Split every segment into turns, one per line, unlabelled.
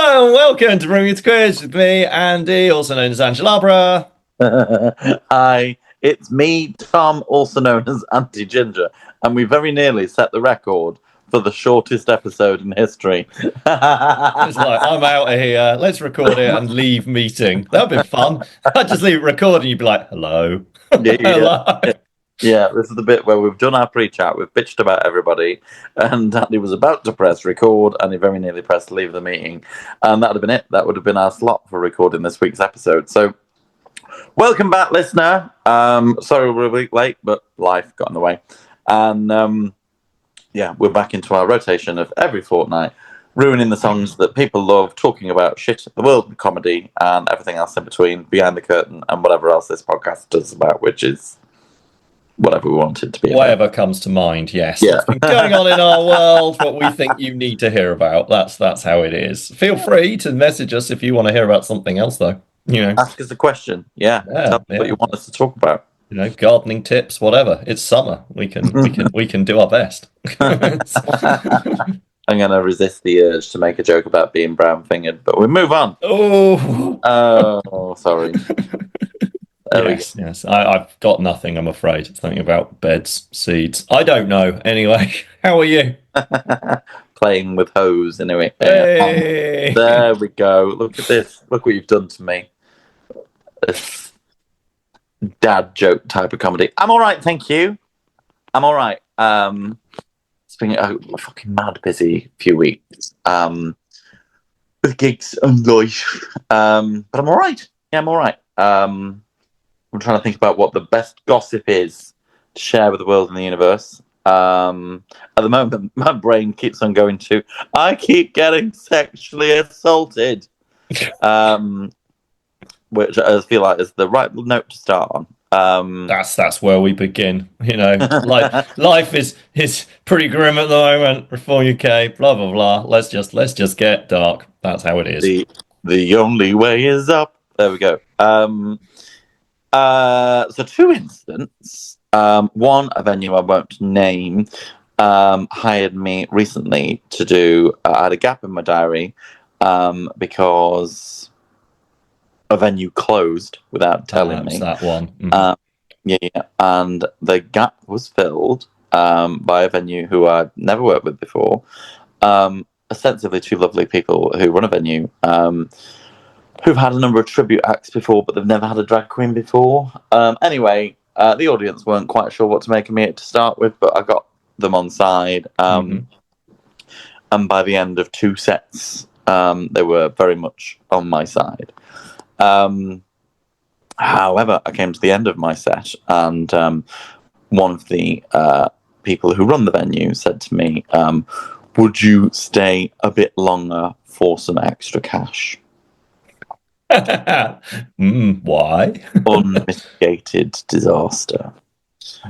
Hello and welcome to Bring Me to Quiz with me, Andy, also known as Angelabra.
Hi, it's me, Tom, also known as Aunty Ginger, and we very nearly set the record for the shortest episode in history.
It's like, I'm out of here. Let's record it and leave meeting. That would be fun. I'd just leave it recording. You'd be like, hello.
Yeah,
Hello.
yeah, this is the bit where we've done our pre-chat, we've bitched about everybody, and Andy was about to press record, and he very nearly pressed leave the meeting, and that would have been it. That would have been our slot for recording this week's episode. So, welcome back, listener. Sorry we're a week late, but life got in the way, and yeah, we're back into our rotation of every fortnight, ruining the songs that people love, talking about shit, the world of comedy, and everything else in between, behind the curtain, and whatever else this podcast does about, which is whatever we want it to be.
Whatever comes to mind, yes.
Yeah.
What's been going on in our world, what we think you need to hear about. That's how it is. Feel free to message us if you want to hear about something else, though.
Ask us a question. Yeah. Tell us what you want us to talk about.
Gardening tips, whatever. It's summer. We can do our best.
I'm going to resist the urge to make a joke about being brown fingered, but we move on.
Oh,
sorry.
Yes. I've got nothing, I'm afraid. Something about beds, seeds. I don't know. Anyway, how are you?
Playing with hose, anyway.
Hey.
There we go. Look at this. Look what you've done to me. This dad joke type of comedy. I'm all right, thank you. I'm all right. It's been a fucking mad busy few weeks with gigs and life. But I'm all right. Yeah, I'm all right. I'm trying to think about what the best gossip is to share with the world and the universe. At the moment, my brain keeps on going to, I keep getting sexually assaulted. Which I feel like is the right note to start on.
That's where we begin. Life is pretty grim at the moment. Reform UK, blah blah blah. Let's just get dark. That's how it is.
The only way is up. There we go. So two incidents. One, a venue I won't name, hired me recently to do. I had a gap in my diary because a venue closed without telling me.
That one. Mm-hmm.
Yeah, and the gap was filled by a venue who I'd never worked with before. Ostensibly two lovely people who run a venue who've had a number of tribute acts before, but they've never had a drag queen before. Anyway, the audience weren't quite sure what to make of me to start with, but I got them on side. And by the end of two sets, they were very much on my side. However, I came to the end of my set, and one of the people who run the venue said to me, would you stay a bit longer for some extra cash?
Why?
Unmitigated disaster.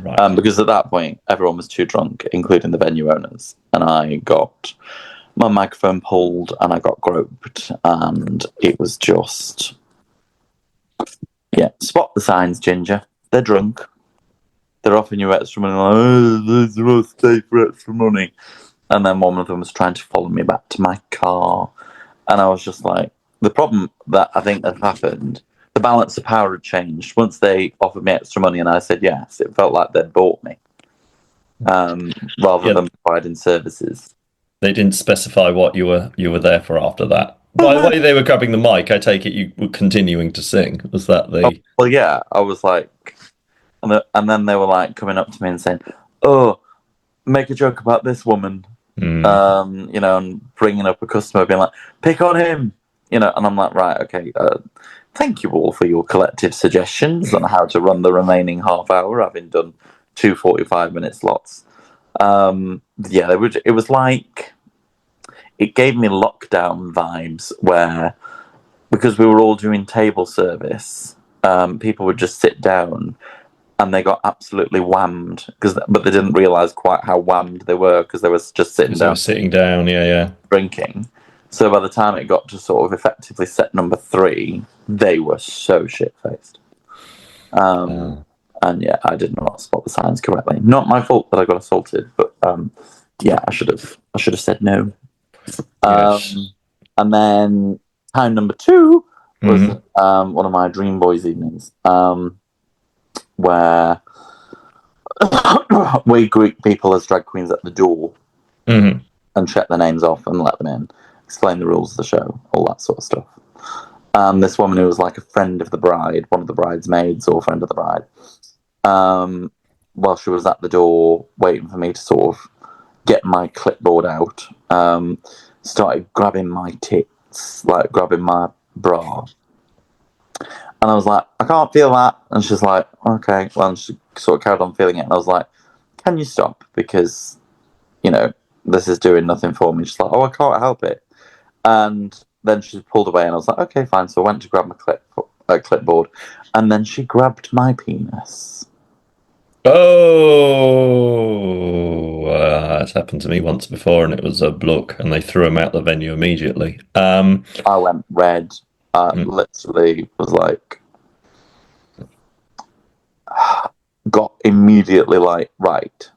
Right.
Because at that point, everyone was too drunk, including the venue owners, and I got my microphone pulled and I got groped, and it was just... Yeah, spot the signs, Ginger. They're drunk. They're offering you extra money. Like, they won't stay for extra money. And then one of them was trying to follow me back to my car. And I was just like, the problem that I think had happened, the balance of power had changed. Once they offered me extra money and I said yes, it felt like they'd bought me rather than providing services.
They didn't specify what you were there for after that. While they were grabbing the mic, I take it you were continuing to sing. Was that the...
Oh, well, yeah, I was like... And then they were like coming up to me and saying, oh, make a joke about this woman. And bringing up a customer, being like, pick on him. And I'm like, right, okay, thank you all for your collective suggestions on how to run the remaining half hour, having done 2 45-minute slots. It was like... It gave me lockdown vibes where, because we were all doing table service, people would just sit down and they got absolutely whammed, but they didn't realise quite how whammed they were because they were just sitting down.
Yeah.
Drinking. So by the time it got to sort of effectively set number 3, they were so shit-faced. And yeah, I did not spot the signs correctly. Not my fault that I got assaulted, but yeah, I should have said no.
Yes.
And then time number 2 was
Mm-hmm.
one of my Dream Boys evenings, where we greet people as drag queens at the door
Mm-hmm.
and check their names off and let them in, explain the rules of the show, all that sort of stuff. This woman who was like a friend of the bride, one of the bridesmaids or friend of the bride, while she was at the door waiting for me to sort of get my clipboard out, started grabbing my tits, like grabbing my bra. And I was like, I can't feel that. And she's like, okay. Well, and she sort of carried on feeling it. And I was like, can you stop? Because, this is doing nothing for me. She's like, oh, I can't help it. And then she pulled away, and I was like, okay, fine. So I went to grab my clipboard, and then she grabbed my penis.
Oh, it's happened to me once before, and it was a bloke, and they threw him out the venue immediately.
I went red. Literally was like, got immediately like, right.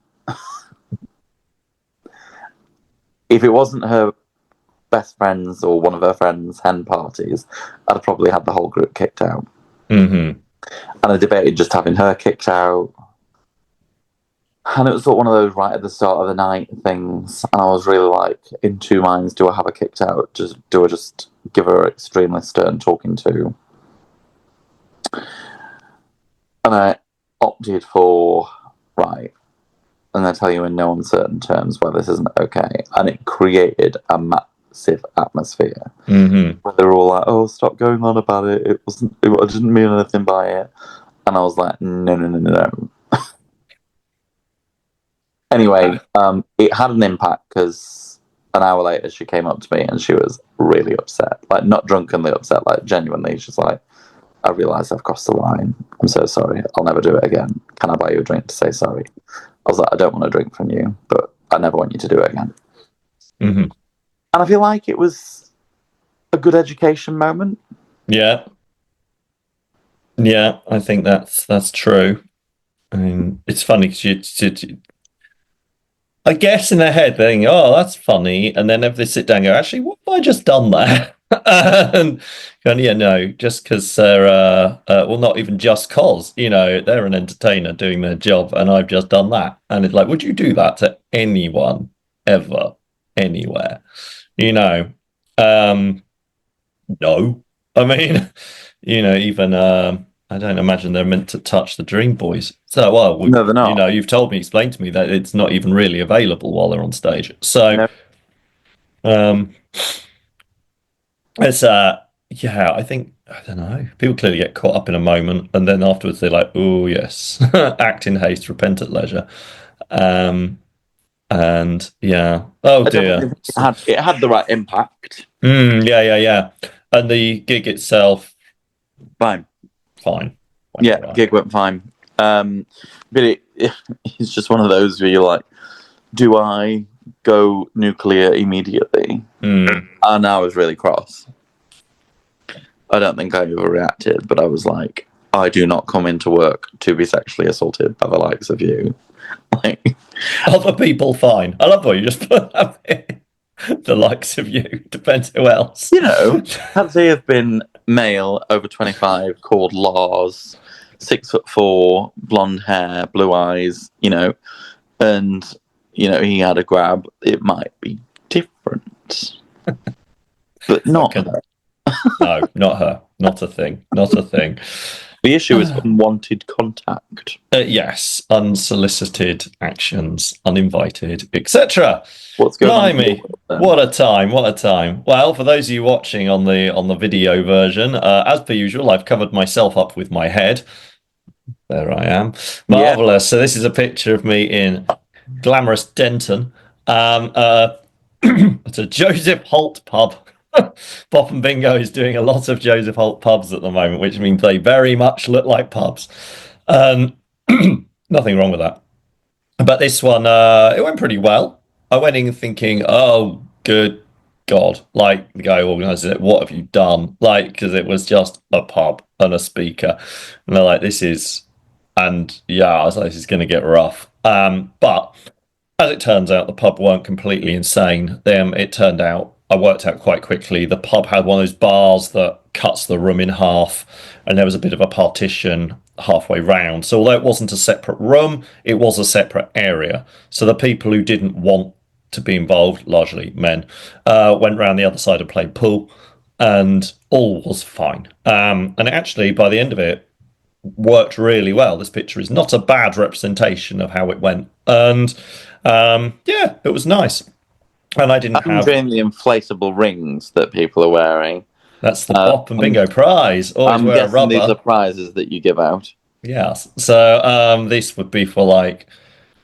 If it wasn't her best friends or one of her friends' hen parties, I'd have probably had the whole group kicked out.
Mm-hmm.
And I debated just having her kicked out. And it was sort of one of those right at the start of the night things. And I was really like in two minds: do I have her kicked out? Do I just give her extremely stern talking to? And I opted for right. And I tell you in no uncertain terms why this isn't okay. And it created a massive atmosphere.
Mm-hmm.
Where they were all like, oh, stop going on about it. I didn't mean anything by it. And I was like, no. Anyway, it had an impact because an hour later she came up to me and she was really upset. Like, not drunkenly upset, like genuinely. She's like, I realise I've crossed the line. I'm so sorry. I'll never do it again. Can I buy you a drink to say sorry? I was like, I don't want a drink from you, but I never want you to do it again.
Mm-hmm.
And I feel like it was a good education moment.
Yeah, I think that's true. I mean, it's funny because I guess in their head they think, "Oh, that's funny," and then if they sit down and go, "Actually, what have I just done there?" and going, "Yeah, no, just because they're well, not even just cause, they're an entertainer doing their job, and I've just done that." And it's like, would you do that to anyone ever, anywhere? No. I mean, even I don't imagine they're meant to touch the Dream Boys. So, well,
No, they're not.
you've explained to me that it's not even really available while they're on stage. So,
No.
it's yeah, I don't know. People clearly get caught up in a moment, and then afterwards they're like, "Oh yes, act in haste, repent at leisure." And yeah, oh dear,
it had the right impact.
Yeah. And the gig itself,
Fine.
Went
Yeah,
right.
gig went fine. But it's just one of those where you're like, do I go nuclear immediately? And I was really cross. I don't think I overreacted, but I was like, I do not come into work to be sexually assaulted by the likes of you. Like,
other people, fine. I love what you just put up in. The likes of you. Depends who else.
had they have been male over 25 called Lars, 6'4", blonde hair, blue eyes, and he had a grab, it might be different. But not her.
No, not her. Not a thing. Not a thing.
The issue is unwanted contact.
Yes, unsolicited actions, uninvited, etc.
What's going
on? What a time! What a time! Well, for those of you watching on the video version, as per usual, I've covered myself up with my head. There I am. Marvelous. Yeah. So this is a picture of me in glamorous Denton. It's a Joseph Holt pub. Pop and Bingo is doing a lot of Joseph Holt pubs at the moment, which means they very much look like pubs. Nothing wrong with that. But this one, it went pretty well. I went in thinking, oh, good God. Like, the guy who organised it, what have you done? Like, because it was just a pub and a speaker. And they're like, this is... And yeah, I was like, this is going to get rough. But as it turns out, the pub weren't completely insane. It turned out I worked out quite quickly. The pub had one of those bars that cuts the room in half, and there was a bit of a partition halfway round. So although it wasn't a separate room, it was a separate area. So the people who didn't want to be involved, largely men, went round the other side and played pool, and all was fine. And actually, by the end of it, worked really well. This picture is not a bad representation of how it went, and yeah, it was nice. And I didn't
I'm
have.
doing the inflatable rings that people are wearing.
That's the bop and bingo prize. Always
I'm
wear a
guessing these are
rubber.
prizes that you give out.
Yes. So this would be for like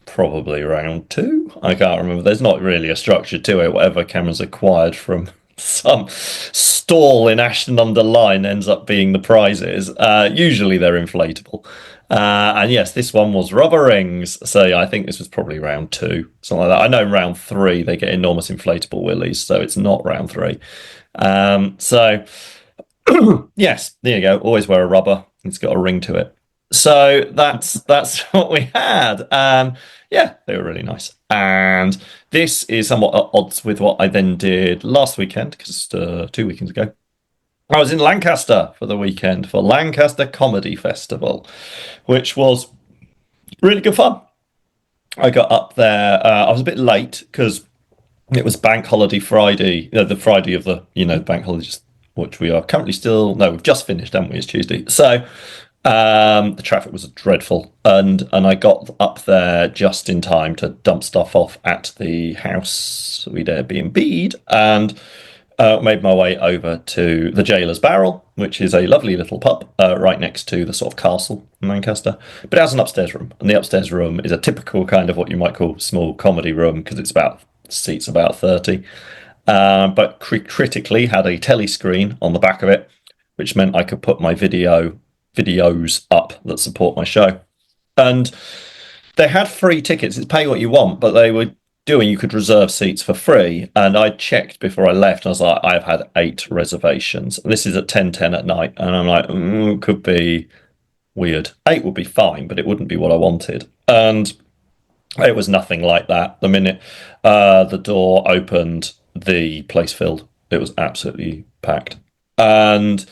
probably round two. I can't remember. There's not really a structure to it. Whatever Cameron's acquired from some stall in Ashton under Lyne ends up being the prizes. Usually they're inflatable. And yes, this one was rubber rings. So yeah, I think this was probably round two, something like that. I know round three they get enormous inflatable willies, so it's not round three. So yes, there you go. Always wear a rubber. It's got a ring to it. So that's what we had. Yeah, they were really nice. And this is somewhat at odds with what I then did last weekend, because 2 weekends ago, I was in Lancaster for the weekend for Lancaster Comedy Festival, which was really good fun. I got up there. I was a bit late because it was Bank Holiday Friday, the Friday of the bank holiday, which we are currently still. No, we've just finished, haven't we? It's Tuesday, so the traffic was dreadful, and I got up there just in time to dump stuff off at the house we'd Airbnb'd, and made my way over to the Jailer's Barrel, which is a lovely little pub right next to the sort of castle in Lancaster. But it has an upstairs room, and the upstairs room is a typical kind of what you might call small comedy room because it's about seats about 30. But critically had a telly screen on the back of it, which meant I could put my videos up that support my show. And they had free tickets. It's pay what you want, but they were doing you could reserve seats for free. And I checked before I left. And I was like, I've had 8 reservations. And this is at 10:10 at night, and I'm like, could be weird. 8 would be fine, but it wouldn't be what I wanted. And it was nothing like that. The minute the door opened, the place filled. It was absolutely packed. And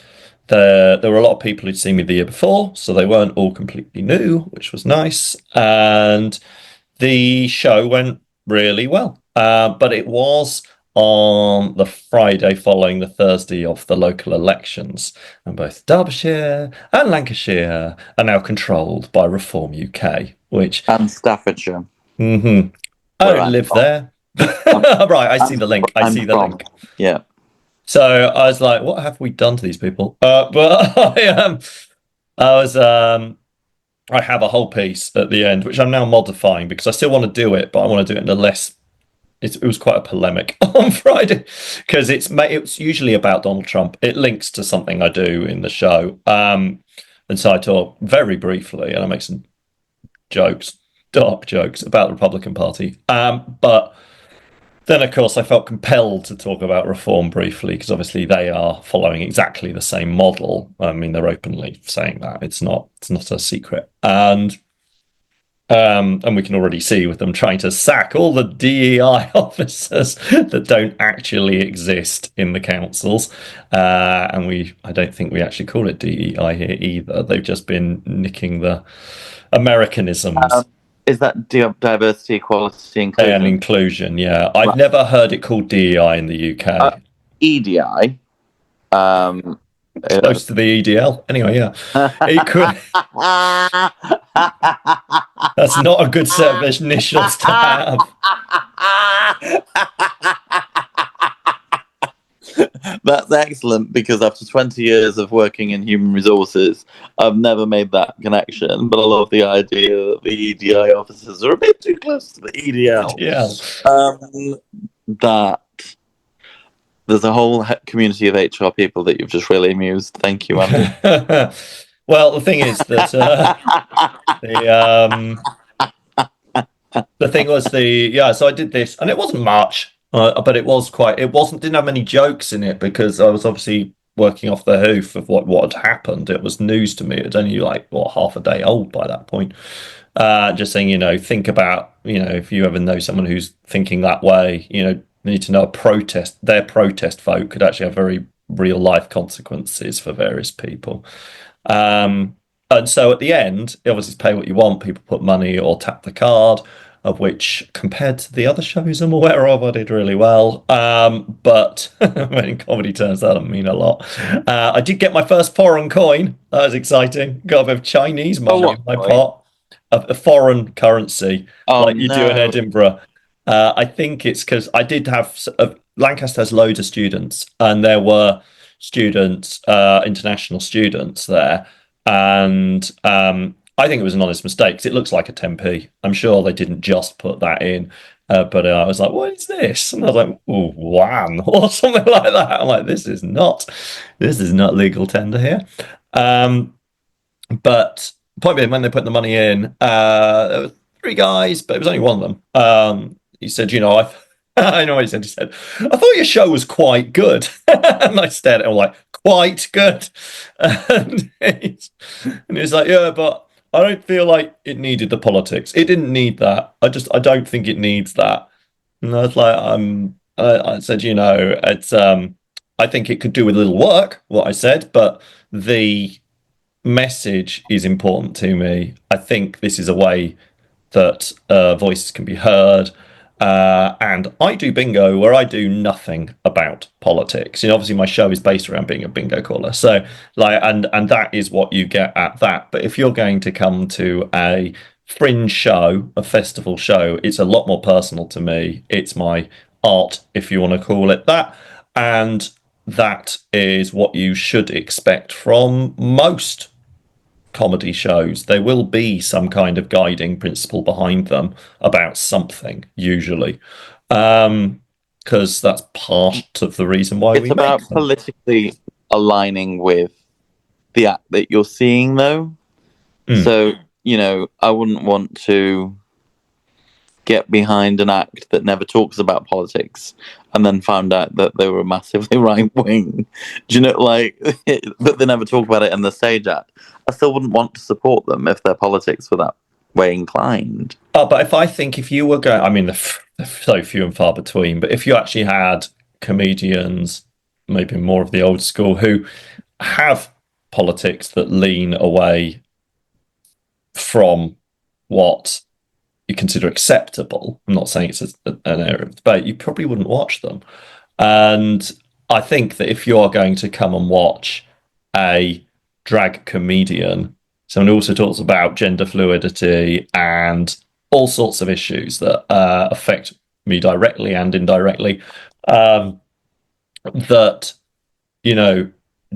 there were a lot of people who'd seen me the year before, so they weren't all completely new, which was nice. And the show went really well. But it was on the Friday following the Thursday of the local elections. And both Derbyshire and Lancashire are now controlled by Reform UK, which.
And Staffordshire.
Mm-hmm. I don't live there. Right, I see the link. I see the link.
Yeah.
So I was like, what have we done to these people? But I have a whole piece at the end, which I'm now modifying because I still want to do it, but I want to do it in a less. It was quite a polemic on Friday because it's usually about Donald Trump. It links to something I do in the show. And so I talk very briefly and I make some dark jokes about the Republican Party. But then, of course, I felt compelled to talk about Reform briefly because obviously they are following exactly the same model. I mean, they're openly saying that it's not a secret, and we can already see with them trying to sack all the DEI officers that don't actually exist in the councils, and I don't think we actually call it DEI here either. They've just been nicking the Americanisms.
Is that diversity, equality, inclusion?
And inclusion, yeah. I've never heard it called DEI in the UK.
EDI.
Close to the EDL. Anyway, yeah. That's not a good set of initials to have.
That's excellent because after 20 years of working in human resources, I've never made that connection. But I love the idea that the EDI officers are a bit too close to the EDL.
Yeah.
That there's a whole community of HR people that you've just really amused. Thank you, Andy.
Well, the thing is that the thing was so I did this, and it wasn't much. But it didn't have many jokes in it because I was obviously working off the hoof of what had happened. It was news to me. It was only half a day old by that point. Just saying, think about, if you ever know someone who's thinking that way, need to know their protest vote could actually have very real life consequences for various people. And so at the end, obviously, it's pay what you want. People put money or tap the card, of which, compared to the other shows I'm aware of, I did really well. But when in comedy terms, that doesn't mean a lot. I did get my first foreign coin. That was exciting. Got a bit of Chinese
Oh,
money
what
in my
coin?
pot, a foreign currency,
Oh
like you do in
no.
Edinburgh. I think it's because I did have Lancaster has loads of students, and there were students, international students there, and I think it was an honest mistake because it looks like a 10p. I'm sure they didn't just put that in, but I was like, "What is this?" And I was like, "Oh, one or something like that." I'm like, this is not legal tender here." Um, but point being, when they put the money in, there were three guys, but it was only one of them. He said, I know what he said. He said, I thought your show was quite good. And I stared at him like, quite good. And he's like, yeah, but I don't feel like it needed the politics. It didn't need that. I don't think it needs that. And I was like, I said, I think it could do with a little work, what I said, but the message is important to me. I think this is a way that voices can be heard. And I do bingo where I do nothing about politics. Obviously my show is based around being a bingo caller. So and that is what you get at that. But if you're going to come to a fringe show, a festival show, it's a lot more personal to me. It's my art, if you want to call it that. And that is what you should expect from most comedy shows. There will be some kind of guiding principle behind them about something, usually, because that's part of the reason why
It's
we make
about
them.
politically aligning with the act that you're seeing, though.
Mm.
So, I wouldn't want to get behind an act that never talks about politics and then found out that they were massively right wing. Do you know, but they never talk about it in the stage act. I still wouldn't want to support them if their politics were that way inclined.
Oh, but if you were going, I mean, they're so few and far between, but if you actually had comedians, maybe more of the old school, who have politics that lean away from what you consider acceptable. I'm not saying it's an area of debate. You probably wouldn't watch them. And I think that if you are going to come and watch a drag comedian, someone who also talks about gender fluidity and all sorts of issues that affect me directly and indirectly, that, you know,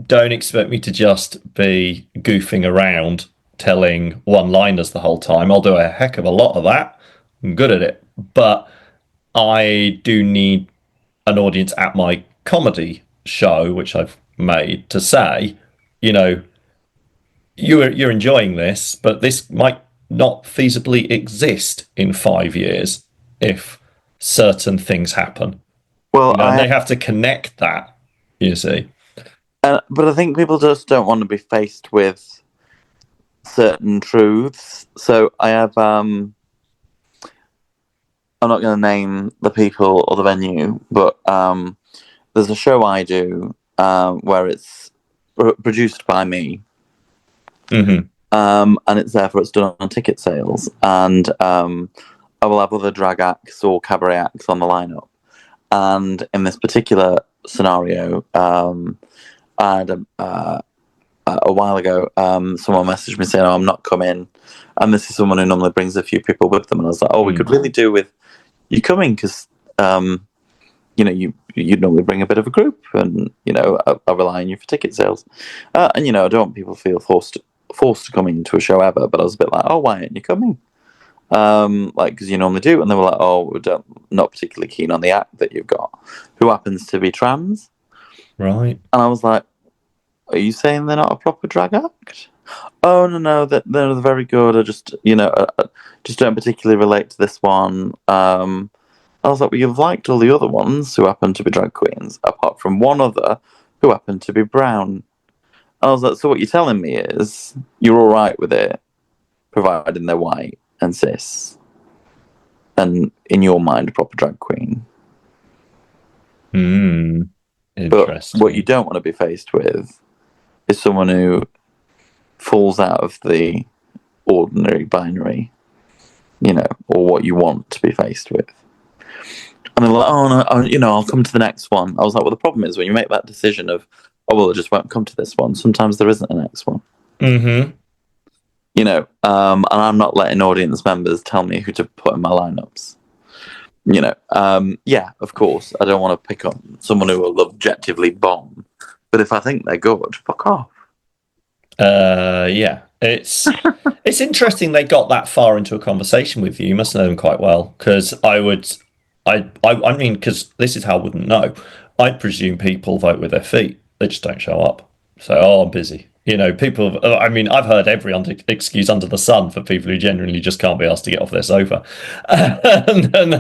don't expect me to just be goofing around telling one liners the whole time. I'll do a heck of a lot of that. I'm good at it. But I do need an audience at my comedy show, which I've made, to say, you know, you're enjoying this, but this might not feasibly exist in 5 years if certain things happen.
Well,
And they have to connect that, you see.
but I think people just don't want to be faced with certain truths. So I have, I'm not going to name the people or the venue, but there's a show I do where it's produced by me.
Mm-hmm.
And it's done on ticket sales. And I will have other drag acts or cabaret acts on the lineup. And in this particular scenario, I had a while ago, someone messaged me saying, "Oh, I'm not coming," and this is someone who normally brings a few people with them. And I was like, "Oh, we could really do with you coming because, you'd normally bring a bit of a group, and I rely on you for ticket sales, and I don't want people to feel forced to come into a show ever." But I was a bit like, "Oh, why aren't you coming?" Because you normally do, and they were like, "Oh, we're not particularly keen on the act that you've got, who happens to be trans."
Right.
And I was like, "Are you saying they're not a proper drag act?" "Oh no, that they're very good. I just just don't particularly relate to this one." I was like, "Well, you've liked all the other ones who happen to be drag queens, apart from one other who happened to be brown." And I was like, "So what you're telling me is you're all right with it, providing they're white and cis, and in your mind, a proper drag queen."
Hmm.
But what you
Interesting.
don't want to be faced with is someone who falls out of the ordinary binary, or what you want to be faced with. And they're like, oh no, I'll come to the next one. I was like, well, the problem is when you make that decision of, oh well, I just won't come to this one. Sometimes there isn't a next one.
Mm-hmm.
And I'm not letting audience members tell me who to put in my lineups. Yeah, of course, I don't want to pick on someone who will objectively bomb, but if I think they're good, fuck off.
Yeah. It's interesting they got that far into a conversation with you. You must know them quite well, because I mean, because this is how I wouldn't know. I presume people vote with their feet. They just don't show up. So, oh, I'm busy. People. I mean, I've heard every excuse under the sun for people who genuinely just can't be asked to get off their sofa, and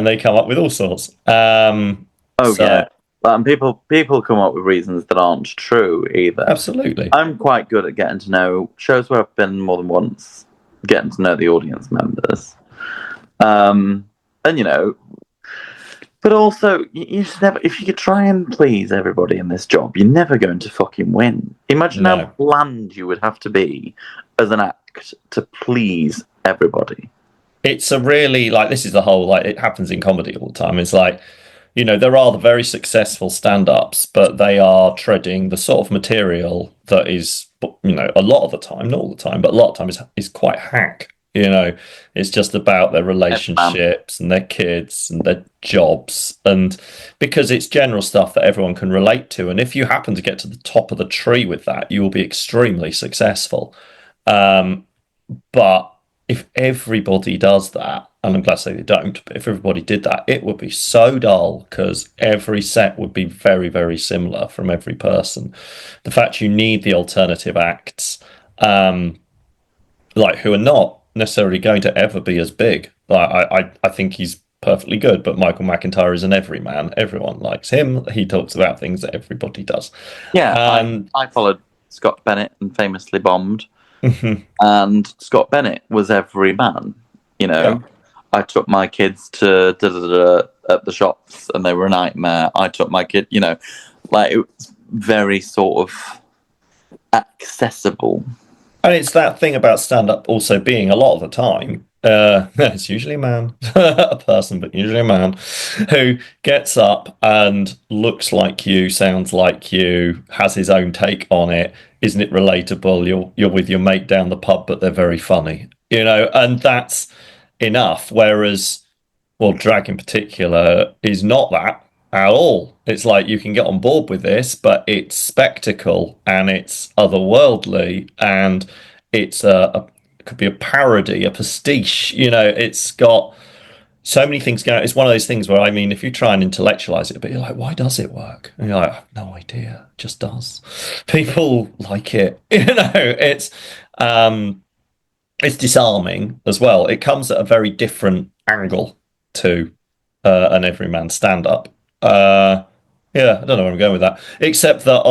they come up with all sorts.
Oh
So
yeah, and people come up with reasons that aren't true either.
absolutely.
I'm quite good at getting to know shows where I've been more than once, getting to know the audience members. And but also you just never. If you could try and please everybody in this job, you're never going to fucking win. Imagine how
No.
bland you would have to be as an act to please everybody.
It's a really like this is the whole like it happens in comedy all the time. It's like, there are the very successful stand-ups, but they are treading the sort of material that is, a lot of the time, not all the time, but a lot of time is quite hack. It's just about their
Yes, ma'am.
relationships and their kids and their jobs, and because it's general stuff that everyone can relate to. And if you happen to get to the top of the tree with that, you will be extremely successful. Um, but if everybody does that, and I'm glad to say they don't, but if everybody did that, it would be so dull because every set would be very, very similar from every person. The fact you need the alternative acts, um, like who are not necessarily going to ever be as big. Like I think he's perfectly good, but Michael McIntyre is an everyman. Everyone likes him. He talks about things that everybody does.
Yeah,
And
I followed Scott Bennett and famously bombed. And Scott Bennett was every man. You
yeah.
know, I took my kids to at the shops, and they were a nightmare. I took my kid, like it was very sort of accessible.
And it's that thing about stand up also being a lot of the time, it's usually a man, a person, but usually a man who gets up and looks like you, sounds like you, has his own take on it. Isn't it relatable? You're with your mate down the pub, but they're very funny, and that's enough. Whereas, well, drag in particular is not that at all. It's like you can get on board with this, but it's spectacle and it's otherworldly and it's it could be a parody, a pastiche. It's got so many things going. It's one of those things where I mean, if you try and intellectualize it, but you're like, why does it work? And you're like, I have no idea. It just does. People like it. Um, it's disarming as well. It comes at a very different angle to an everyman stand up. Yeah, I don't know where I'm going with that. Except that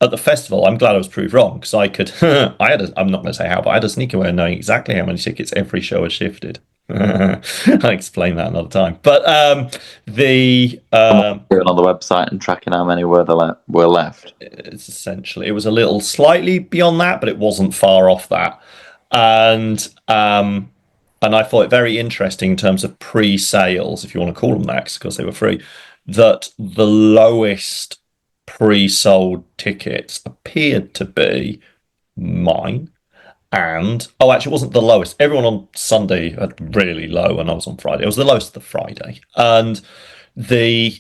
at the festival, I'm glad I was proved wrong because I could. I'm not going to say how, but I had a sneaky way of knowing exactly how many tickets every show has shifted. I'll explain that another time. But the
I'm going on the website and tracking how many were left.
it's essentially it was a little slightly beyond that, but it wasn't far off that. And I thought it very interesting in terms of pre-sales, if you want to call them that, because they were free, that the lowest pre-sold tickets appeared to be mine. And actually, it wasn't the lowest. Everyone on Sunday had really low, and I was on Friday. It was the lowest of the Friday, and the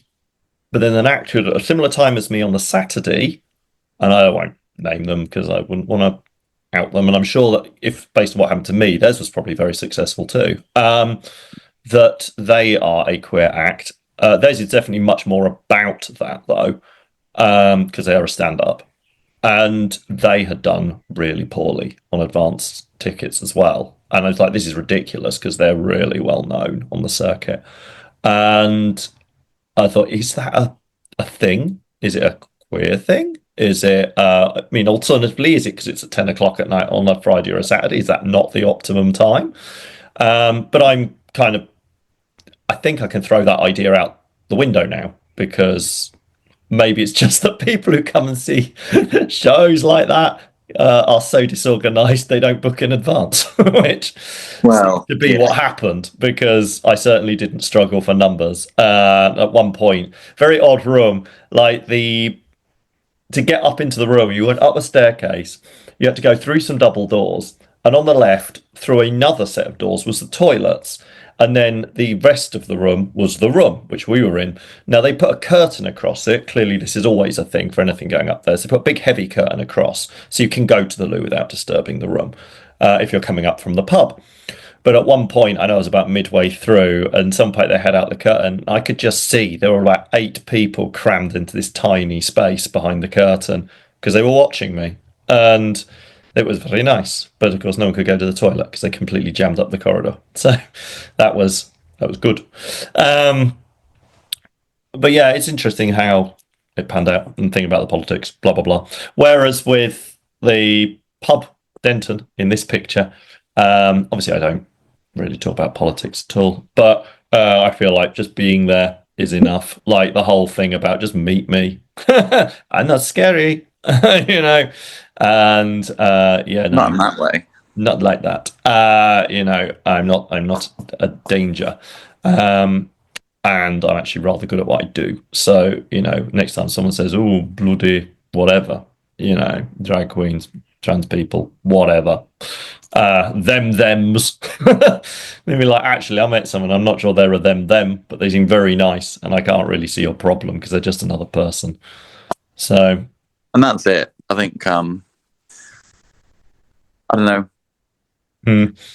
but then an actor at a similar time as me on the Saturday, and I won't name them because I wouldn't want to out them. And I'm sure that if based on what happened to me, theirs was probably very successful too. That they are a queer act. Theirs is definitely much more about that though, because they are a stand-up, and they had done really poorly on advanced tickets as well. And I was like, this is ridiculous because they're really well known on the circuit. And I thought, is that a thing? Is it a queer thing? Is it, I mean, alternatively, is it because it's at 10 o'clock at night on a Friday or a Saturday? Is that not the optimum time? But I'm kind of, I think I can throw that idea out the window now, because maybe it's just that people who come and see shows like that are so disorganized they don't book in advance, which seems
Well,
to be
yeah.
what happened, because I certainly didn't struggle for numbers. At one point, very odd room, like to get up into the room, you went up a staircase, you had to go through some double doors, and on the left, through another set of doors, was the toilets. And then the rest of the room was the room, which we were in. Now, they put a curtain across it. Clearly, this is always a thing for anything going up there. So they put a big, heavy curtain across so you can go to the loo without disturbing the room if you're coming up from the pub. But at one point, I know I was about midway through, and some point they had out the curtain. I could just see there were like 8 people crammed into this tiny space behind the curtain because they were watching me. And it was very nice. But of course, no one could go to the toilet because they completely jammed up the corridor. So that was good. But yeah, it's interesting how it panned out and think about the politics, blah, blah, blah. Whereas with the pub Denton in this picture, obviously I don't really talk about politics at all, but I feel like just being there is enough. Like the whole thing about just meet me. I'm not scary, you know. And yeah,
Not
no,
in that way.
not like that. You know, I'm not a danger. And I'm actually rather good at what I do. So, you know, next time someone says, "Oh, bloody whatever," you know, drag queens, trans people, whatever, thems. Maybe like, actually, I met someone. I'm not sure they're a them, but they seem very nice, and I can't really see your problem because they're just another person. So,
And that's it. I think, I don't know.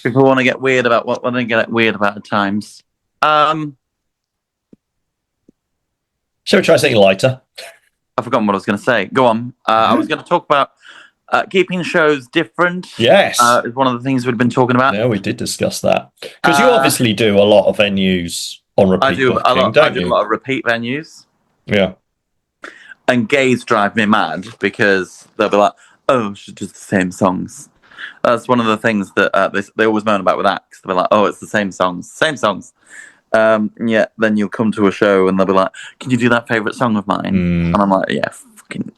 People want to get weird about what want to get weird about at times.
shall we try something lighter?
I've forgotten what I was going to say. Go on. I was going to talk about keeping shows different.
Yes.
Is one of the things we've been talking about.
Yeah, we did discuss that because you obviously do a lot of venues on repeat.
I do
booking,
a lot.
don't
I do
you?
a lot of repeat venues.
Yeah.
And gays drive me mad because they'll be like, "Oh, it's just the same songs." That's one of the things that they always moan about with acts. They'll be like, "Oh, it's the same songs, same songs." Yeah, then you'll come to a show and they'll be like, "Can you do that favourite song of mine?" And I'm like, "Yeah, fucking."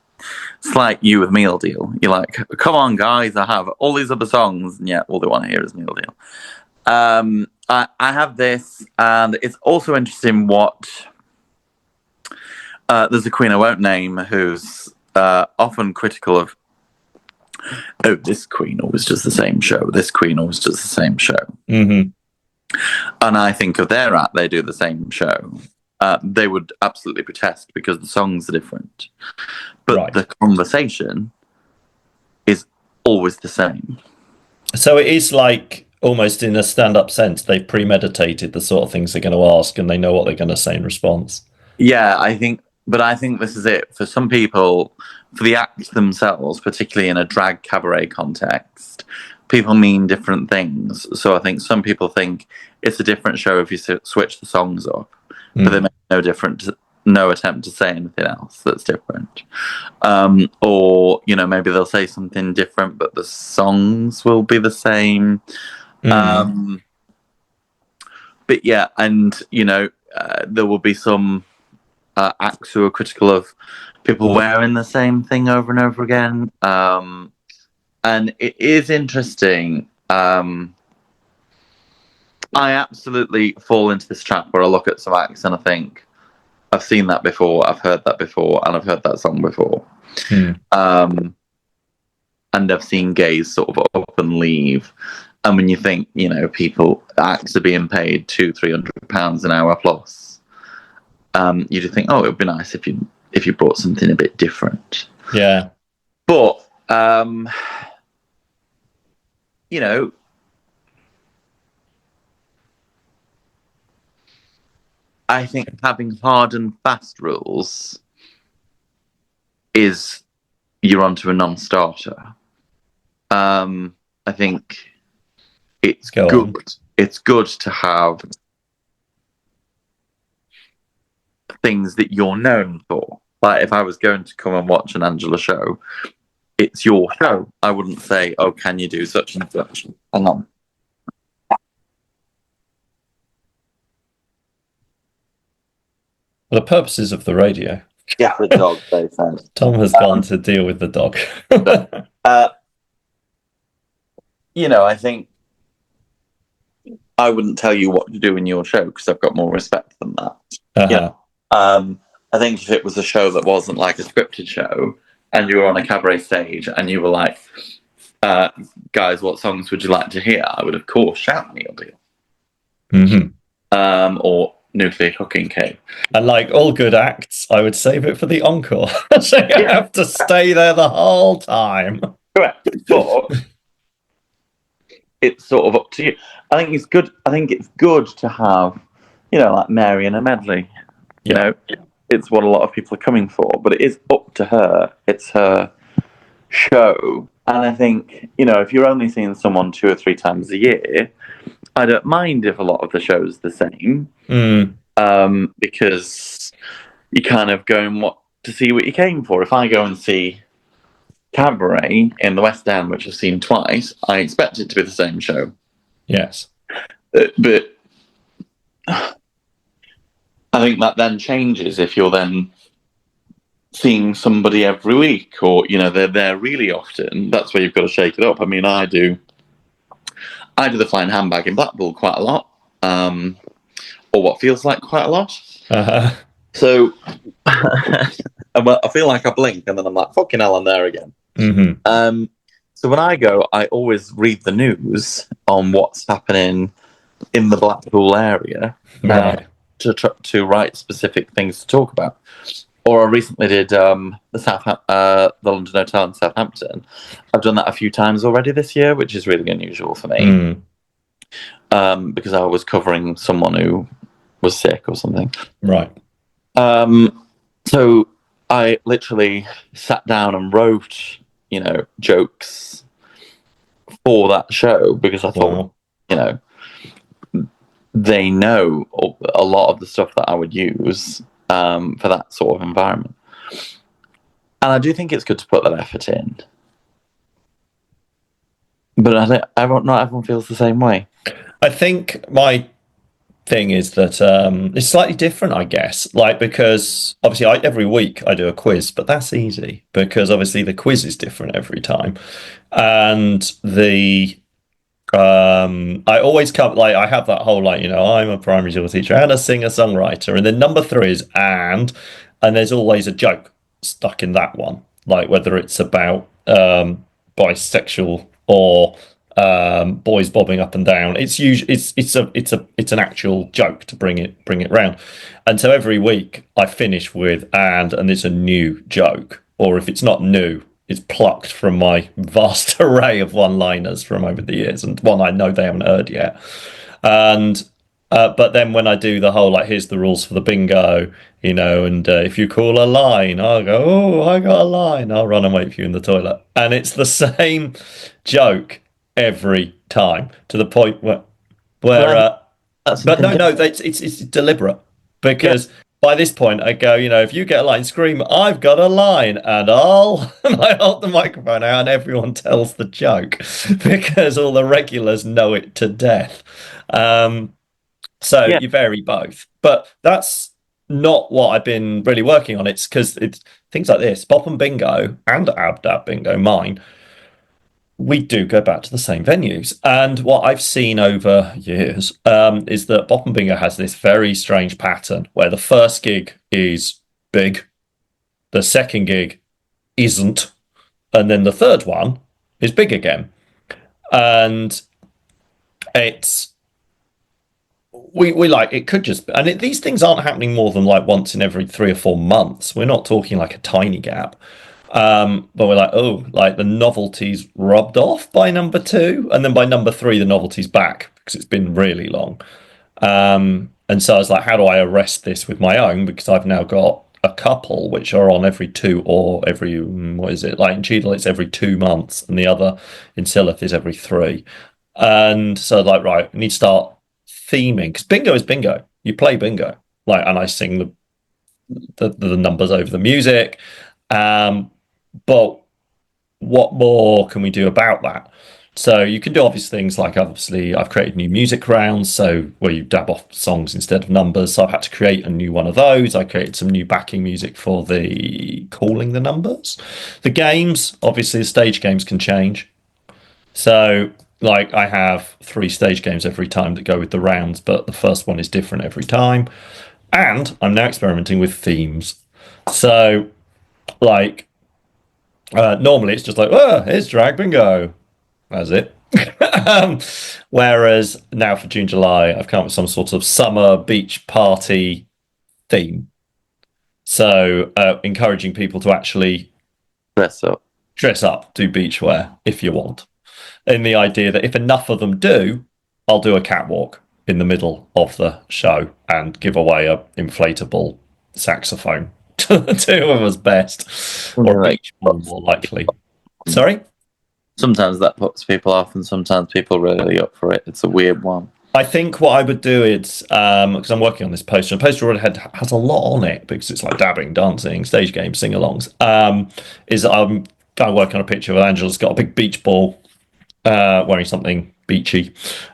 It's like you with Meal Deal. You're like, "Come on, guys, I have all these other songs," and yeah, all they want to hear is Meal Deal. I have this, and it's also interesting what. There's a queen I won't name who's often critical of, "Oh, this queen always does the same show. This queen always does the same show."
Mm-hmm.
And I think of their act, they do the same show. They would absolutely protest because the songs are different. But the conversation is always the same.
So it is like almost in a stand-up sense, they've premeditated the sort of things they're going to ask and they know what they're going to say in response.
Yeah, I think this is it. For some people, for the acts themselves, particularly in a drag cabaret context, people mean different things. So I think some people think it's a different show if you switch the songs up, but they make no attempt to say anything else that's different. Or, you know, maybe they'll say something different, but the songs will be the same. But yeah, and, you know, there will be some acts who are critical of people wearing the same thing over and over again. And it is interesting. I absolutely fall into this trap where I look at some acts and I think, I've seen that before, I've heard that before, and I've heard that song before. And I've seen gays sort of up and leave. And when you think, you know, acts are being paid £200-300 an hour plus, you just think, oh, it would be nice if you brought something a bit different.
Yeah.
But you know, I think having hard and fast rules is you're onto a non-starter. I think it's good. It's good to have things that you're known for. Like if I was going to come and watch an Angela show, it's your show. I wouldn't say, "Oh, can you do such and such?" Hang on. Yeah.
For the purposes of the radio,
Yeah, the dog, very sense.
Tom has gone to deal with the dog.
Uh, I think I wouldn't tell you what to do in your show because I've got more respect than that.
Uh-huh.
I think if it was a show that wasn't like a scripted show and you were on a cabaret stage and you were like, guys, what songs would you like to hear? I would, of course, shout Neil Deal.
Mm-hmm.
Or Nuclear Cooking Cake.
And like all good acts, I would save it for the encore. So you have to stay there the whole time.
Correct. But it's sort of up to you. I think it's good. I think it's good to have, like Mary and a medley. It's what a lot of people are coming for, but it is up to her. It's her show. And I think, if you're only seeing someone 2 or 3 times a year, I don't mind if a lot of the show's the same. Because you kind of go and to see what you came for. If I go and see Cabaret in the West End, which I've seen twice, I expect it to be the same show.
Yes.
But I think that then changes if you're then seeing somebody every week or, they're there really often. That's where you've got to shake it up. I mean, I do the Flying Handbag in Blackpool quite a lot, or what feels like quite a lot.
Uh-huh.
So I feel like I blink and then I'm like, fucking hell, I'm there again.
Mm-hmm.
So when I go, I always read the news on what's happening in the Blackpool area,
Right.
To write specific things to talk about. Or I recently did the London Hotel in Southampton. I've done that a few times already this year, which is really unusual for me. Because I was covering someone who was sick or something.
Right.
So I literally sat down and wrote, jokes for that show because I thought, they know a lot of the stuff that I would use for that sort of environment. And I do think it's good to put that effort in. But not everyone feels the same way.
I think my thing is that it's slightly different, I guess. Like, because obviously every week I do a quiz, but that's easy because obviously the quiz is different every time. And I always come, like, I have that whole, like, I'm a primary school teacher and a singer-songwriter. And then number 3 is and there's always a joke stuck in that one. Like, whether it's about bisexual or boys bobbing up and down. It's usually it's an actual joke to bring it round. And so every week I finish with and it's a new joke. Or if it's not new, it's plucked from my vast array of one-liners from over the years, and one I know they haven't heard yet. And but then when I do the whole, like, here's the rules for the bingo, and if you call a line, I'll go, oh, I got a line. I'll run and wait for you in the toilet, and it's the same joke every time to the point where but no, it's deliberate because. Yeah. By this point, I go, if you get a line, scream, I've got a line, and I hold the microphone out and everyone tells the joke because all the regulars know it to death. So you vary both. But that's not what I've been really working on. It's because it's things like this, Bop and Bingo and Abdab Bingo, mine, we do go back to the same venues. And what I've seen over years is that Bop and Bingo has this very strange pattern where the first gig is big, the second gig isn't, and then the third one is big again. And we like, it could just, and these things aren't happening more than like once in every 3 or 4 months. We're not talking like a tiny gap. But we're like, oh, like the novelty's rubbed off by number 2, and then by number 3 the novelty's back because it's been really long. And so I was like, how do I arrest this with my own? Because I've now got a couple which are on every 2 or every, what is it? Like in Cheadle it's every 2 months, and the other in Silloth is every 3. And so I was like, right, we need to start theming, because bingo is bingo. You play bingo, like, and I sing the numbers over the music. But what more can we do about that? So you can do obvious things like obviously I've created new music rounds, so where you dab off songs instead of numbers. So I've had to create a new one of those. I created some new backing music for the calling the numbers. The games, obviously the stage games can change. So like I have 3 stage games every time that go with the rounds, but the first one is different every time. And I'm now experimenting with themes. So like normally it's just like, oh, here's drag bingo. That's it. um, Whereas now for June, July, I've come up with some sort of summer beach party theme. So encouraging people to actually
Dress up.
dress up, do beach wear if you want. In the idea that if enough of them do, I'll do a catwalk in the middle of the show and give away a inflatable saxophone to whoever's best, or
Like,
beach ball more likely. Sorry?
sometimes that puts people off, and sometimes people are really up for it. It's a weird one.
I think what I would do is because I'm working on this poster. The poster already has a lot on it because it's like dabbing, dancing, stage games, sing-alongs. Is I'm kind of working on a picture of Angela's got a big beach ball, wearing something beachy.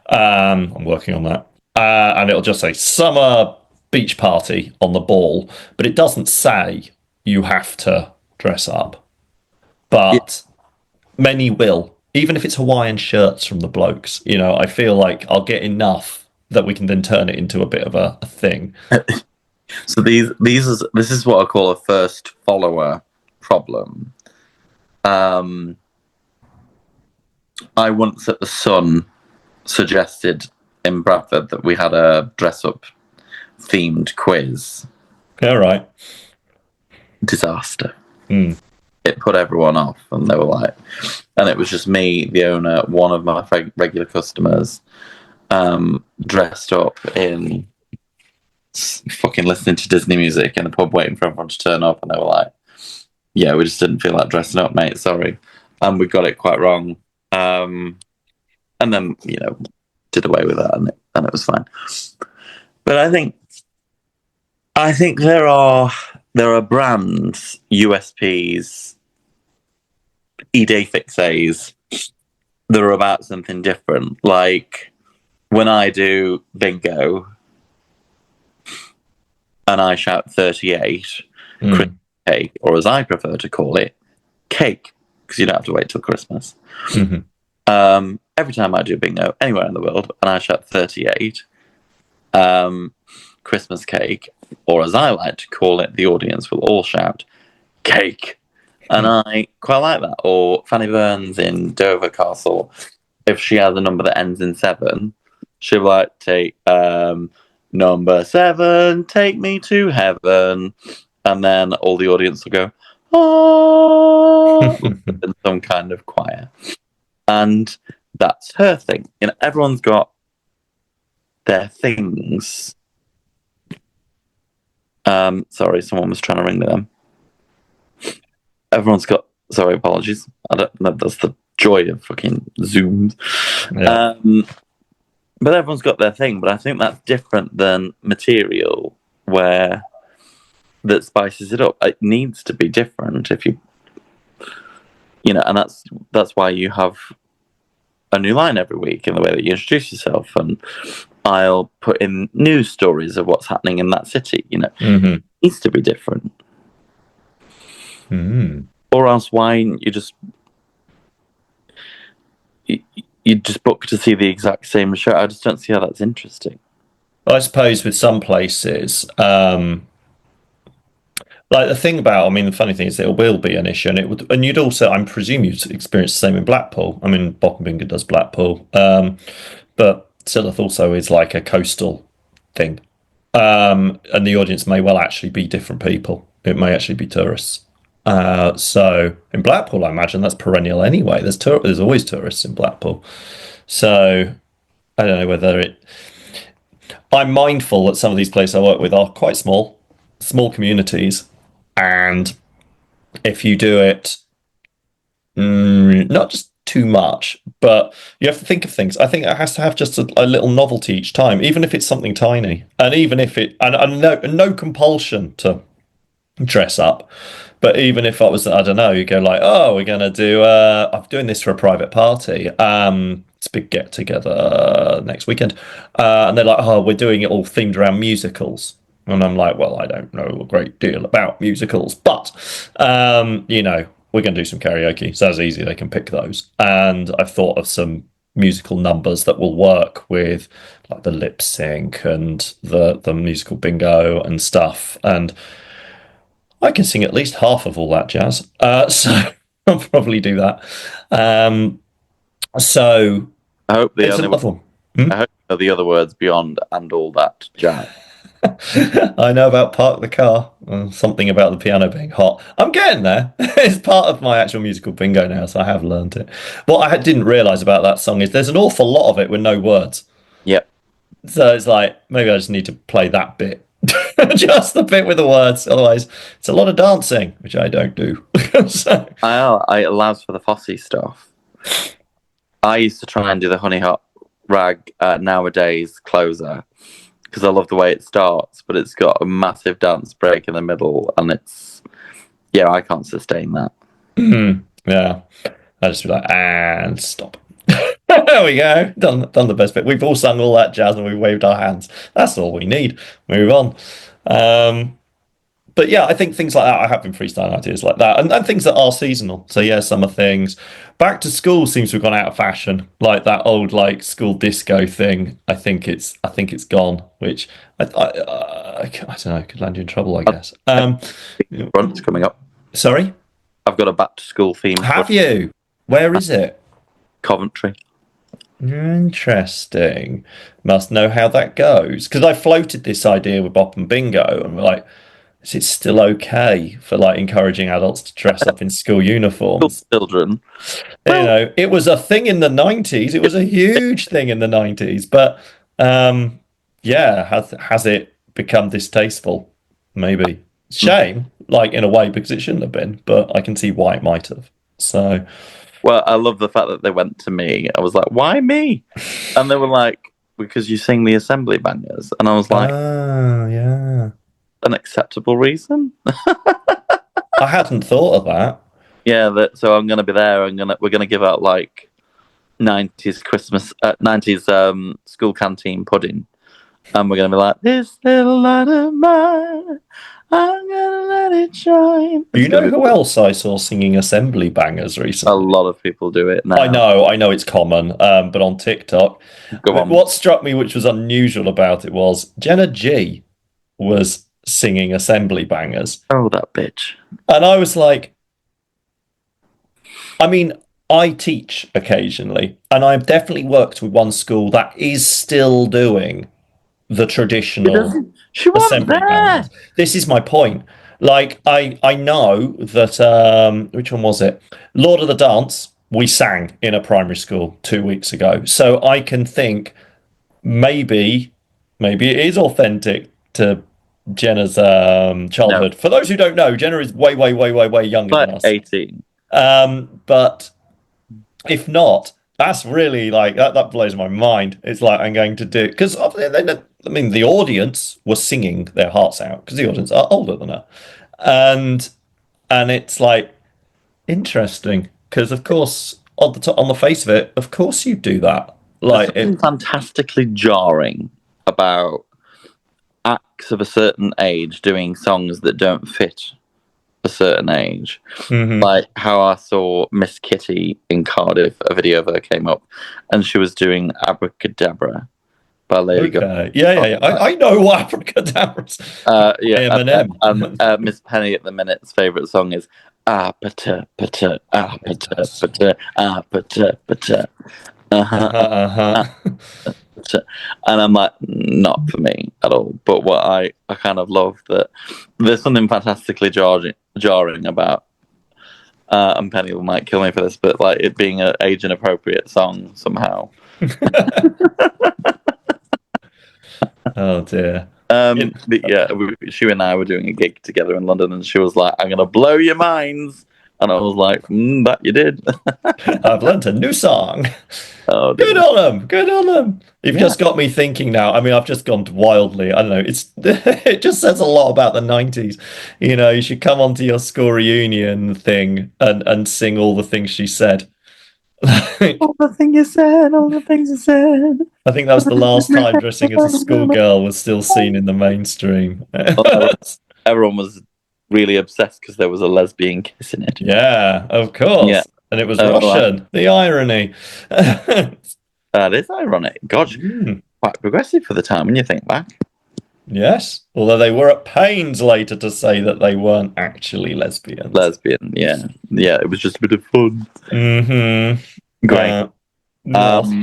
I'm working on that, and it'll just say summer beach party on the ball, but it doesn't say you have to dress up. But many will, even if it's Hawaiian shirts from the blokes. You know, I feel like I'll get enough that we can then turn it into a bit of a thing.
So this is what I call a first follower problem. I once at the Sun suggested in Bradford that we had a dress up themed quiz.
All right.
Disaster.
Mm.
It put everyone off, and they were like, and it was just me, the owner, one of my regular customers, dressed up in fucking listening to Disney music in the pub, waiting for everyone to turn up, and they were like, "Yeah, we just didn't feel like dressing up, mate. Sorry," and we got it quite wrong. And then did away with that, and it was fine. But I think there are brands, USPs, e-day fixes that are about something different. Like when I do bingo and I shout 38, cake, or as I prefer to call it, cake, because you don't have to wait till Christmas.
Mm-hmm.
Every time I do bingo anywhere in the world and I shout 38, Christmas cake, or as I like to call it, the audience will all shout cake. And I quite like that. Or Fanny Burns in Dover Castle, if she has a number that ends in 7, she'll like take number 7, take me to heaven, and then all the audience will go, oh, in some kind of choir. And that's her thing. Everyone's got their things. Sorry, someone was trying to ring them. Everyone's got. Sorry, apologies. I don't know. That's the joy of fucking Zoom. Yeah. But everyone's got their thing. But I think that's different than material, where that spices it up. It needs to be different if you, and that's why you have a new line every week in the way that you introduce yourself, and I'll put in news stories of what's happening in that city.
Mm-hmm.
It needs to be different.
Mm.
Or else, why you just book to see the exact same show? I just don't see how that's interesting.
I suppose with some places, like the thing about, the funny thing is it will be an issue, and you'd also, I presume, you'd experience the same in Blackpool. Bockenbinger does Blackpool, but Silloth also is like a coastal thing, and the audience may well actually be different people. It may actually be tourists. So in Blackpool, I imagine that's perennial anyway. There's always tourists in Blackpool. So I don't know whether I'm mindful that some of these places I work with are quite small communities, and if you do it, not just too much, but you have to think of things. I think it has to have just a little novelty each time, even if it's something tiny, and even if and no compulsion to dress up. But even if I was, I don't know, you go like, oh, we're gonna do. I'm doing this for a private party. It's a big get together next weekend, and they're like, oh, we're doing it all themed around musicals. And I'm like, well, I don't know a great deal about musicals, but we're going to do some karaoke. So that's easy; they can pick those. And I've thought of some musical numbers that will work with like the lip sync and the musical bingo and stuff. And I can sing at least half of all that jazz. So I'll probably do that. So
I hope the
it's
only
another one.
I hope you know the other words beyond and all that jazz.
I know about park the car, something about the piano being hot. I'm getting there. It's part of my actual musical bingo now, so I have learned it. What I didn't realise about that song is there's an awful lot of it with no words.
Yep.
So it's like, maybe I just need to play that bit. Just the bit with the words. Otherwise, it's a lot of dancing, which I don't do. So,
It allows for the Fosse stuff. I used to try and do the Honey Hot Rag Nowadays closer because I love the way it starts, but it's got a massive dance break in the middle, and I can't sustain that.
yeah. I just be like, and stop. There we go. Done the best bit. We've all sung all that jazz and we waved our hands. That's all we need. Move on. But yeah, I think things like that. I have been freestyling ideas like that, and things that are seasonal. So yeah, summer things. Back to school seems to have gone out of fashion, like that old like school disco thing. I think it's gone. Which I don't know, could land you in trouble, I guess.
Brunch coming up.
Sorry,
I've got a back to school theme.
have you? Where is it?
Coventry.
Interesting. Must know how that goes because I floated this idea with Bop and Bingo, and we're like, is it still okay for like encouraging adults to dress up in school uniforms?
Children.
It was a thing in the 90s. It was a huge thing in the 90s, but yeah, has it become distasteful? Maybe. Shame, like in a way, because it shouldn't have been, but I can see why it might have. So,
Well, I love the fact that they went to me. I was like, why me? And they were like, because you sing the assembly bangers. And I was like,
oh, yeah.
an acceptable reason?
I hadn't thought of that.
Yeah, so I'm gonna be there. We're gonna give out like 90s Christmas, 90s school canteen pudding, and we're gonna be like, this little light of mine, I'm gonna let it shine.
You know who else I saw singing assembly bangers recently?
A lot of people do it now.
I know it's common, but on TikTok, what struck me, which was unusual about it, was Jenna G was singing assembly bangers.
Oh, that bitch!
And I was like, I mean, I teach occasionally, and I've definitely worked with one school that is still doing the traditional
She wasn't
assembly
there.
bangers. This is my point. Like, I know that which one was it? Lord of the Dance. We sang in a primary school 2 weeks ago, so I can think maybe it is authentic to Jenna's childhood.
No.
For those who don't know, Jenna is way younger than us.
18.
But if not, that's really like that blows my mind. It's like I'm going to do because I mean the audience was singing their hearts out because the audience are older than her, and it's like interesting because of course on the face of it, of course you do that. Like
There's something fantastically jarring about acts of a certain age doing songs that don't fit a certain age. Like how I saw Miss Kitty in Cardiff, a video of her came up, and she was doing Abracadabra by Lady Gaga.
Yeah. I know what Abracadabras.
Eminem. And Miss Penny at the minute's favourite song is pata pata pata pata pata pata. And I'm like, not for me at all. But what I kind of love that there's something fantastically jarring about, and Penny might kill me for this, but like it being an age inappropriate song somehow.
Oh dear.
But yeah, she and I were doing a gig together in London, and she was like, "I'm gonna blow your minds," And I was like, that you did.
I've learnt a new song.
Oh,
Good
dear.
on them. Good on them. You've
Yeah.
just got me thinking now. I mean, I've just gone wildly. I don't know. It's it just says a lot about the 90s. You know, you should come onto your school reunion thing and sing all the things she said.
All the things you said, all the things you said.
I think that was the last time dressing as a schoolgirl was still seen in the mainstream.
Everyone was really obsessed because there was a lesbian kiss in it.
Yeah, of
Yeah.
course. And it was
Like,
Russian. The irony.
that is ironic. Gosh,
Mm,
quite progressive for the time when you think back.
yes. Although they were at pains later to say that they weren't actually lesbians.
Lesbian, yeah. Yeah, it was just a bit of fun.
Mm-hmm.
Great.
Yes.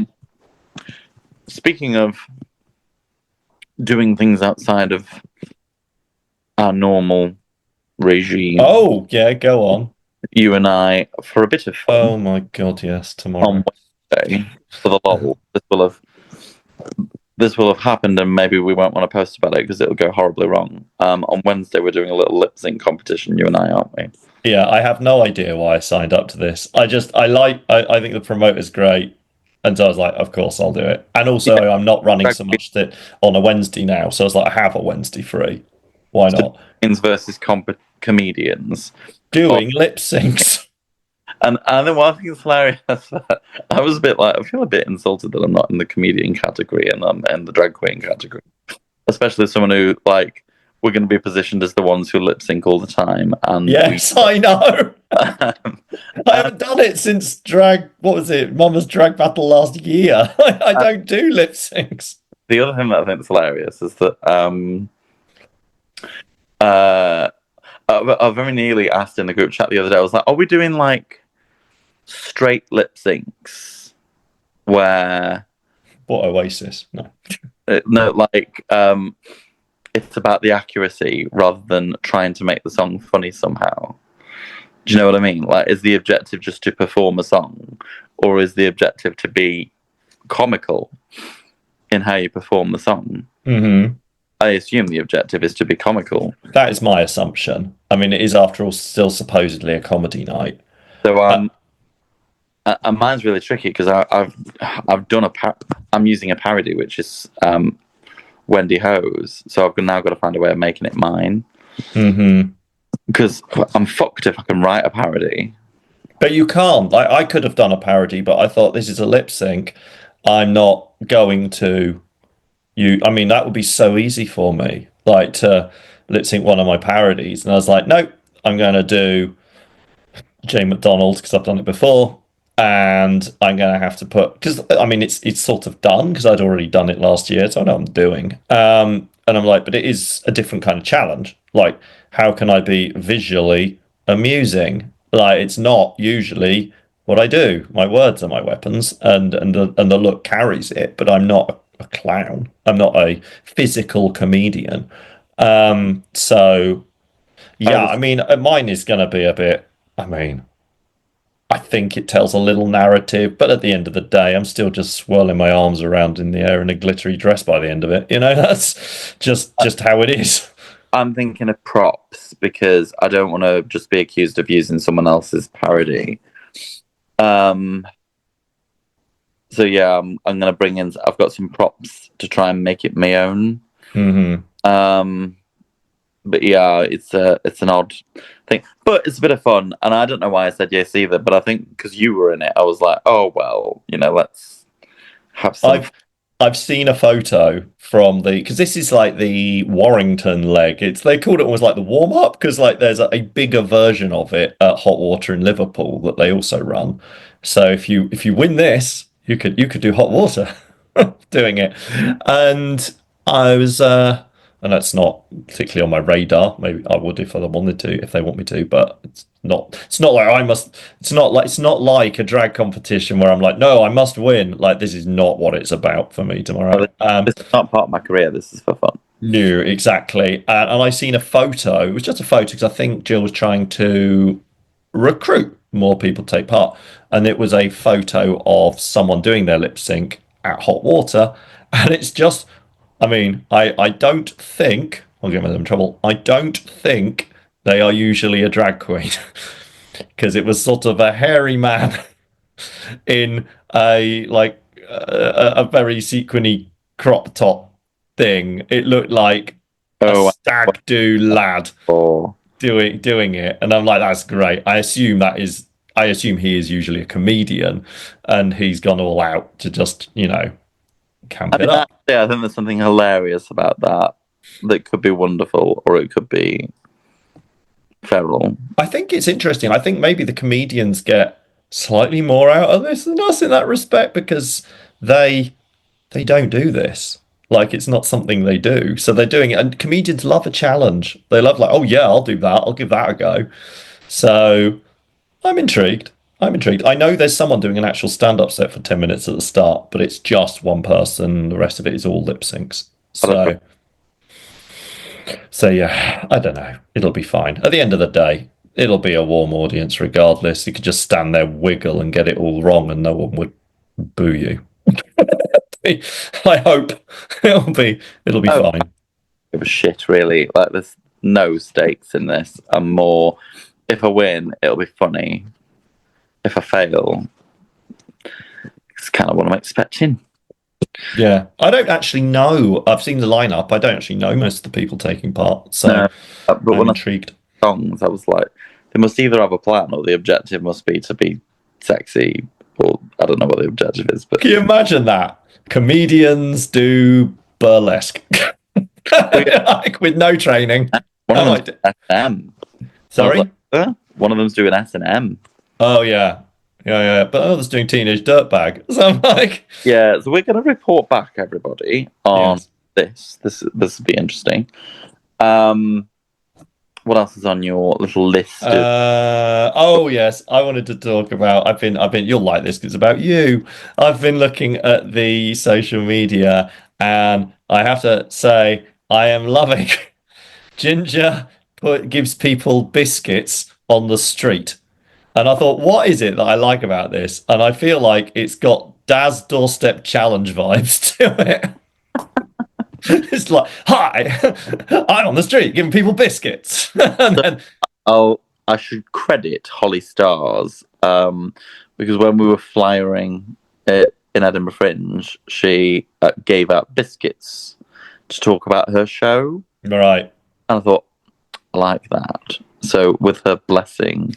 Speaking of doing things outside of our normal regime,
Oh, yeah, go on.
you and I, for a bit of fun,
Oh my God, yes, tomorrow.
on Wednesday, for the lol, this will have happened, and maybe we won't want to post about it because it'll go horribly wrong. On Wednesday, we're doing a little lip sync competition, you and I, aren't we?
Yeah, I have no idea why I signed up to this. I think the promoter's great. And so I was like, of course I'll do it. And also
Yeah,
I'm not running so much that on a Wednesday now. So I was like, I have a Wednesday free. Why not?
versus comedians
Doing lip syncs.
And then one thing is hilarious. I was a bit like, I feel a bit insulted that I'm not in the comedian category and I'm in the drag queen category, especially someone who like we're going to be positioned as the ones who lip sync all the time. And
yes, I know. I haven't done it since drag. What was it? Mama's drag battle last year. I don't do lip syncs.
The other thing that I think is hilarious is that I very nearly asked in the group chat the other day. I was like, "Are we doing like straight lip syncs where
what Oasis?
No, like it's about the accuracy rather than trying to make the song funny somehow. Do you know what I mean? Like, is the objective just to perform a song, or is the objective to be comical in how you perform the song?
Mm-hmm.
I assume the objective is to be comical.
That is my assumption. I mean, it is, after all, still supposedly a comedy night.
So and mine's really tricky because I've done I'm using a parody, which is Wendy Ho's. So I've now got to find a way of making it mine.
Mm-hmm.
Because I'm fucked if I can write a parody.
But you can't. I could have done a parody, but I thought this is a lip sync. I'm not going to. I mean, that would be so easy for me, like to lip sync one of my parodies. And I was like, nope, I'm going to do Jane McDonald because I've done it before. And I'm going to have to because I mean, it's sort of done because I'd already done it last year. So I know what I'm doing. And I'm like, but it is a different kind of challenge. Like, how can I be visually amusing? Like, it's not usually what I do. My words are my weapons, and the look carries it. But I'm not a clown. I'm not a physical comedian. So yeah, I mean, mine is going to be a bit. I mean, I think it tells a little narrative, but at the end of the day, I'm still just swirling my arms around in the air in a glittery dress by the end of it. You know, that's just how it is.
I'm thinking of props because I don't want to just be accused of using someone else's parody. So yeah, I'm going to bring in. I've got some props to try and make it my own.
Mm-hmm.
But yeah, it's an odd thing, but it's a bit of fun, and I don't know why I said yes either. But I think because you were in it, I was like, oh well, let's have some.
I've seen a photo from because this is like the Warrington leg. They called it almost like the warm up because like there's a bigger version of it at Hot Water in Liverpool that they also run. So if you win this, you could do Hot Water doing it, and I was and that's not particularly on my radar. Maybe I would if I wanted to, if they want me to, but it's not. It's not like I must. It's not like a drag competition where I'm like, no, I must win. Like this is not what it's about for me tomorrow.
This is not part of my career. This is for fun.
No, exactly. And I seen a photo. It was just a photo because I think Jill was trying to recruit more people to take part, and it was a photo of someone doing their lip sync at Hot Water, and it's just. I mean, I don't think I'll get them in trouble. I don't think they are usually a drag queen. because it was sort of a hairy man in a a very sequiny crop top thing. It looked like a
Oh,
stag do lad
oh,
doing it, and I'm like, that's great. I assume he is usually a comedian, and he's gone all out to just
I
camp it
mean,
up.
actually, I think there's something hilarious about that. That could be wonderful, or it could be feral.
I think it's interesting. I think maybe the comedians get slightly more out of this than us in that respect because they they don't do this. Like it's not something they do. So they're doing it. And comedians love a challenge. They love like, oh yeah, I'll do that. I'll give that a go. So I'm intrigued. I'm intrigued. I know there's someone doing an actual stand-up set for 10 minutes at the start, but it's just one person. The rest of it is all lip syncs.
I don't feel.
So yeah, I don't know. It'll be fine. At the end of the day, it'll be a warm audience regardless. You could just stand there, wiggle, and get it all wrong, and no one would boo you. I hope it'll be
Oh,
fine.
it was shit, really. Like, there's no stakes in this. And more, if I win, it'll be funny. If I fail, it's kind of what I'm expecting.
Yeah, I don't actually know. I've seen the lineup. I don't actually know most of the people taking part, so
No, but
I'm
when I
intrigued.
songs, I was like, they must either have a plan or the objective must be to be sexy, or I don't know what the objective is, but
Can you imagine that? Comedians do burlesque, like with no training.
one
I
of them's
like it.
S&M. I was
Sorry.
like, huh? One of them's doing S&M.
Oh yeah, yeah. But others doing teenage dirtbag. So I'm like,
Yeah, so we're going to report back, everybody, on
yes.
this. This will be interesting. What else is on your little list of?
Oh yes, I wanted to talk about. I've been. You'll like this 'cause it's about you. I've been looking at the social media, and I have to say I am loving. Ginger gives people biscuits on the street, and I thought, what is it that I like about this? And I feel like it's got Daz doorstep challenge vibes to it. It's like, hi, I'm on the street giving people biscuits, and then
Oh, I should credit Holly Stars, because when we were flyering in Edinburgh Fringe, she gave out biscuits to talk about her show.
right.
And I thought, I like that. So with her blessing,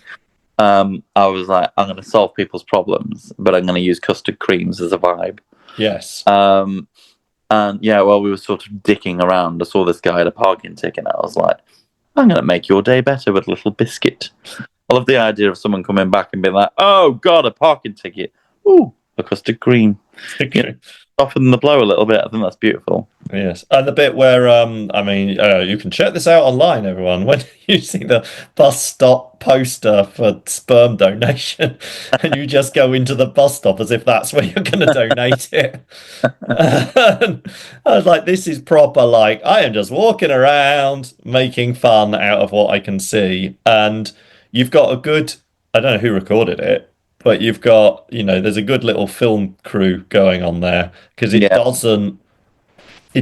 I was like, I'm going to solve people's problems, but I'm going to use custard creams as a vibe.
Yes.
And yeah, while we were sort of dicking around, I saw this guy had a parking ticket, and I was like, I'm going to make your day better with a little biscuit. I love the idea of someone coming back and being like, oh, God, a parking ticket. Ooh, a custard cream. Soften the blow a little bit. I think that's beautiful.
Yes, and the bit where you can check this out online, everyone. When you see the bus stop poster for sperm donation, and you just go into the bus stop as if that's where you're going to donate it. And I was like, this is proper. Like, I am just walking around making fun out of what I can see, and you've got a good. I don't know who recorded it, but you've got there's a good little film crew going on there because it
Yeah.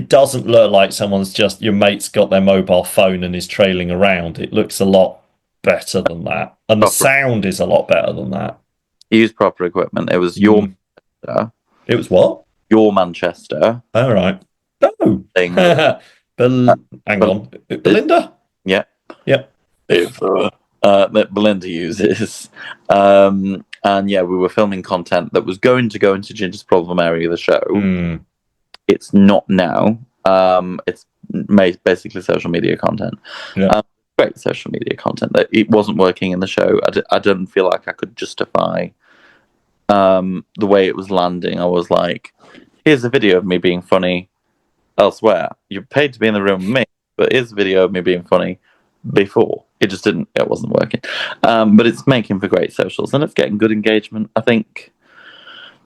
doesn't look like someone's just your mate's got their mobile phone and is trailing around. It looks a lot better than that. And the
Proper,
sound is a lot better than that.
use proper equipment. It was your
It was what?
your Manchester
All right. No.
thing.
Hang on. Belinda?
Yeah.
Yep.
That Belinda uses. And yeah, we were filming content that was going to go into Ginger's problem area of the show.
Mm.
It's not now. It's basically social media content.
Yeah.
Great social media content. That it wasn't working in the show. I didn't feel like I could justify the way it was landing. I was like, here's a video of me being funny elsewhere. You're paid to be in the room with me, but here's a video of me being funny before. It wasn't working. But it's making for great socials and it's getting good engagement. I think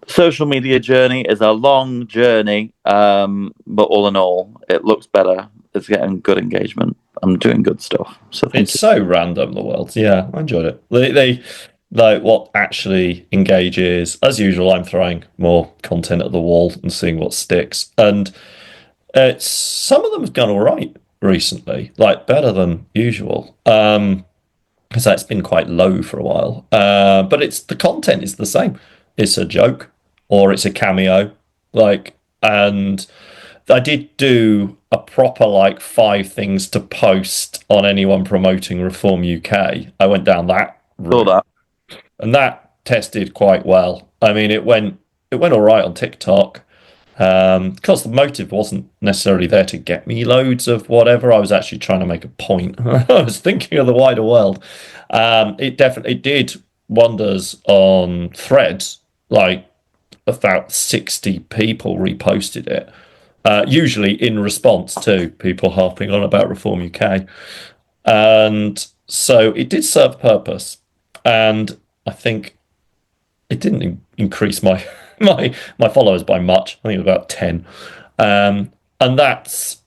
social media journey is a long journey, but all in all, it looks better. It's getting good engagement. I'm doing good stuff. So
It's so random, the world. Yeah, I enjoyed it. They like what actually engages. As usual, I'm throwing more content at the wall and seeing what sticks. And some of them have gone all right recently, like better than usual. because that's been quite low for a while. But it's the content is the same. It's a joke or it's a cameo, like, and I did do a proper like 5 things to post on anyone promoting Reform UK. I went down that
Saw
route,
that.
and that tested quite well. I mean, it went all right on TikTok. Because the motive wasn't necessarily there to get me loads of whatever. I was actually trying to make a point. I was thinking of the wider world. It definitely did wonders on Threads. Like about 60 people reposted it. Usually in response to people harping on about Reform UK. And so it did serve a purpose. And I think it didn't increase my followers by much. I think it was about 10. And that's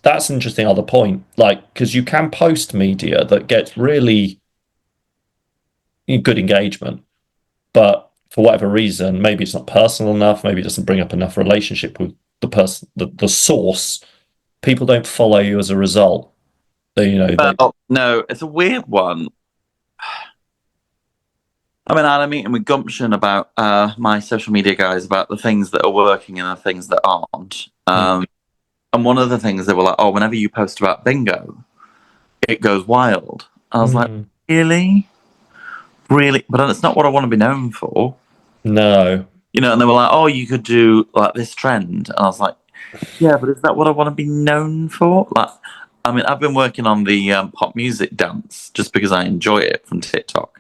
an interesting other point. Like, because you can post media that gets really good engagement, but for whatever reason, maybe it's not personal enough, maybe it doesn't bring up enough relationship with the person, the source. People don't follow you as a result.
Well, no, it's a weird one. I mean, I had a meeting with Gumption about my social media guys about the things that are working and the things that aren't. And one of the things they were like, oh, whenever you post about bingo, it goes wild. I was like, really? Really? But it's not what I want to be known for.
No.
And they were like, oh, you could do like this trend. And I was like, yeah, but is that what I want to be known for? Like, I mean, I've been working on the pop music dance just because I enjoy it from TikTok.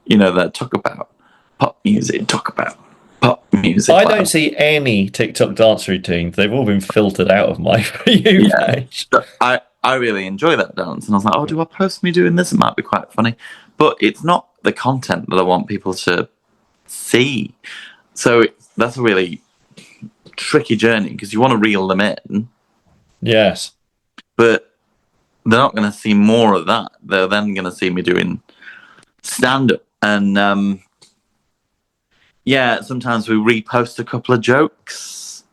That talk about pop music, talk about pop music.
I don't see any TikTok dance routines. They've all been filtered out of my For You page.
I really enjoy that dance. And I was like, oh, do I post me doing this? It might be quite funny. But it's not the content that I want people to see. So that's a really tricky journey because you want to reel them in.
Yes.
But they're not going to see more of that. They're then going to see me doing stand-up. And sometimes we repost a couple of jokes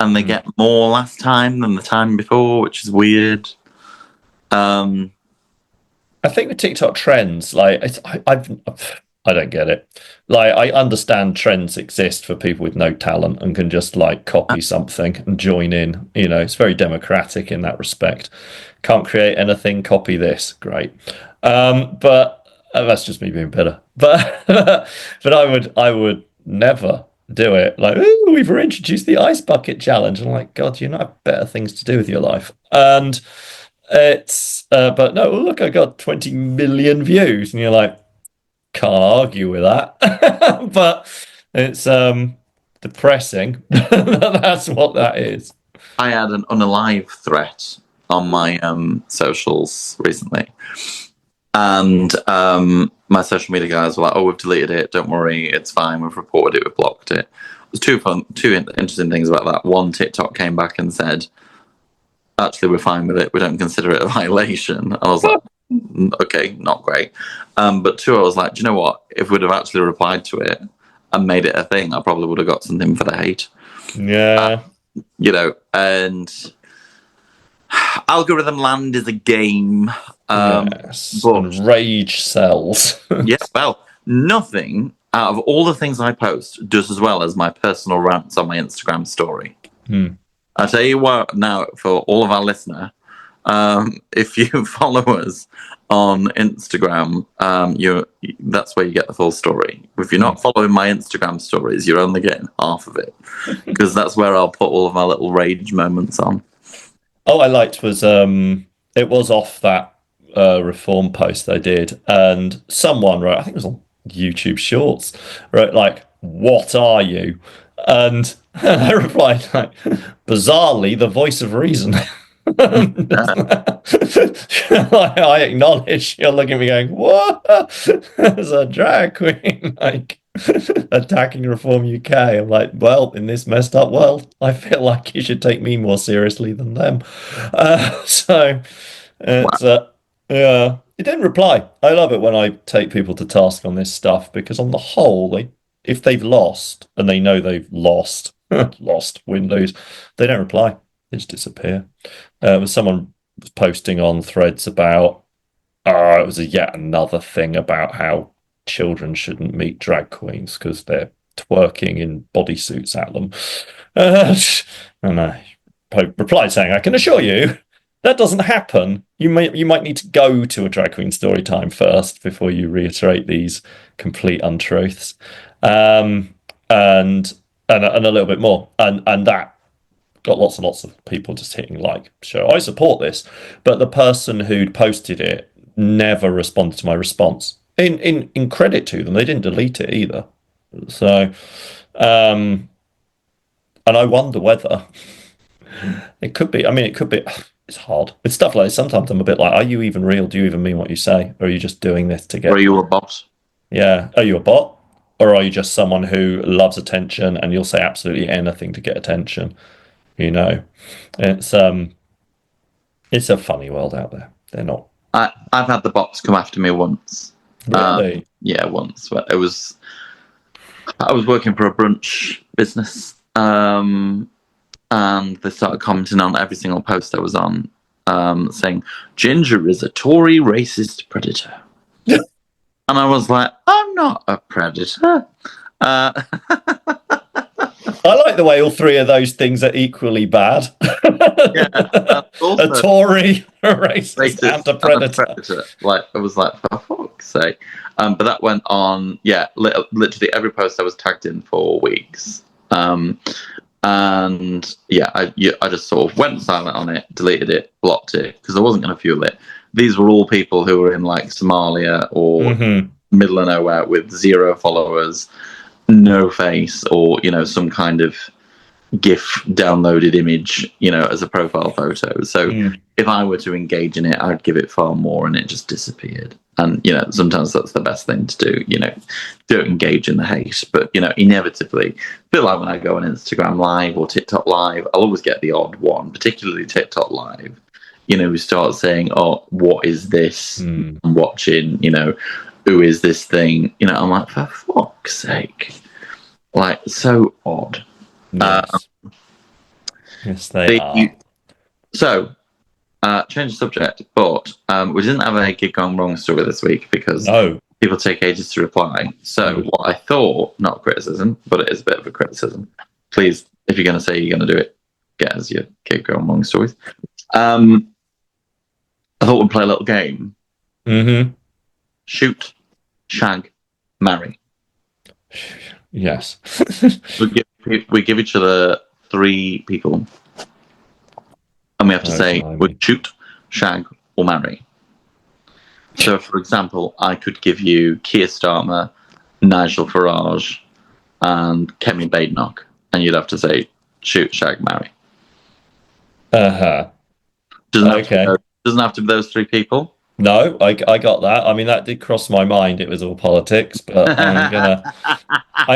and they get more last time than the time before, which is weird.
I think with TikTok trends, like I don't get it. Like I understand trends exist for people with no talent and can just like copy something and join in. It's very democratic in that respect. Can't create anything, copy this. Great. But that's just me being bitter. But but I would never do it. Like, ooh, we've reintroduced the ice bucket challenge. And I'm like, God, you have better things to do with your life. And it's but no, look, I got 20 million views, and you're like, can't argue with that. But it's depressing. That's what that is.
I had an unalive threat on my socials recently. And my social media guys were like, oh, we've deleted it. Don't worry. It's fine. We've reported it. We've blocked it. There's two interesting things about that. One, TikTok came back and said, actually, we're fine with it. We don't consider it a violation. I was like, okay, not great. But two, I was like, do you know what? If we'd have actually replied to it and made it a thing, I probably would have got something for the hate.
Yeah.
And algorithm land is a game.
Yes. But rage sells.
Yes, well, nothing out of all the things I post does as well as my personal rants on my Instagram story. I tell you what, now for all of our listener, if you follow us on Instagram, that's where you get the full story. If you're not following my Instagram stories, you're only getting half of it because that's where I'll put all of my little rage moments on.
All I liked was it was off that reform post I did, and someone wrote, I think it was on YouTube Shorts, wrote like, "What are you?" And I replied like, "Bizarrely, the voice of reason." I acknowledge you're looking at me going, "What?" As a drag queen, like attacking Reform UK. I'm like, well, in this messed up world, I feel like you should take me more seriously than them. So it's yeah. It didn't reply. I love it when I take people to task on this stuff because on the whole, if they've lost and they know they've lost, win, lose, they don't reply. They just disappear. Someone was posting on Threads about It was yet another thing about how children shouldn't meet drag queens because they're twerking in bodysuits at them. And I replied saying, "I can assure you that doesn't happen. You might need to go to a drag queen story time first before you reiterate these complete untruths." Um, and a little bit more, and that got lots and lots of people just hitting like. So I support this, but the person who'd posted it never responded to my response. In credit to them, they didn't delete it either. So, and I wonder whether it could be. I mean, it could be. It's hard. It's stuff like this. Sometimes I'm a bit like, are you even real? Do you even mean what you say? Or are you just doing this to get?
Or are you a boss?
Yeah. Are you a bot? Or are you just someone who loves attention and you'll say absolutely anything to get attention? You know, it's it's a funny world out there. They're not
I've had the bots come after me once.
really.
Yeah, once. But I was working for a brunch business, and they started commenting on every single post I was on, saying Ginger is a Tory racist predator, and I was like, I'm not a predator.
I like the way all three of those things are equally bad.
Yeah,
a Tory, a racist, and a predator.
Like, I was like, for fuck's sake. But that went on, yeah, literally every post I was tagged in for weeks. And yeah, I just sort of went silent on it, deleted it, blocked it, because I wasn't going to fuel it. These were all people who were in like Somalia or middle of nowhere with 0 followers, no face, or, you know, some kind of GIF downloaded image, you know, as a profile photo. So if I were to engage in it, I'd give it far more, and it just disappeared. And, you know, sometimes that's the best thing to do, you know, don't engage in the hate. But, you know, inevitably, I feel like when I go on Instagram Live or TikTok Live, I'll always get the odd one, particularly TikTok Live, you know, who start saying, oh, what is this I'm watching, you know, who is this thing? You know, I'm like, for fuck's sake. Like, so odd.
Yes, yes they are.
So, change the subject, but we didn't have a gig gone wrong story this week because people take ages to reply. So, what I thought, not criticism, but it is a bit of a criticism. Please, if you're going to say you're going to do it, get us your gig gone wrong stories. I thought we'd play a little game. Shoot, shag, marry.
Yes.
we give each other 3 people, and we have to say we shoot, shag, or marry. So, for example, I could give you Keir Starmer, Nigel Farage, and Kemi Badenoch, and you'd have to say shoot, shag, marry. Doesn't have to be those 3 people.
No, I got that. I mean, that did cross my mind. It was all politics, but I'm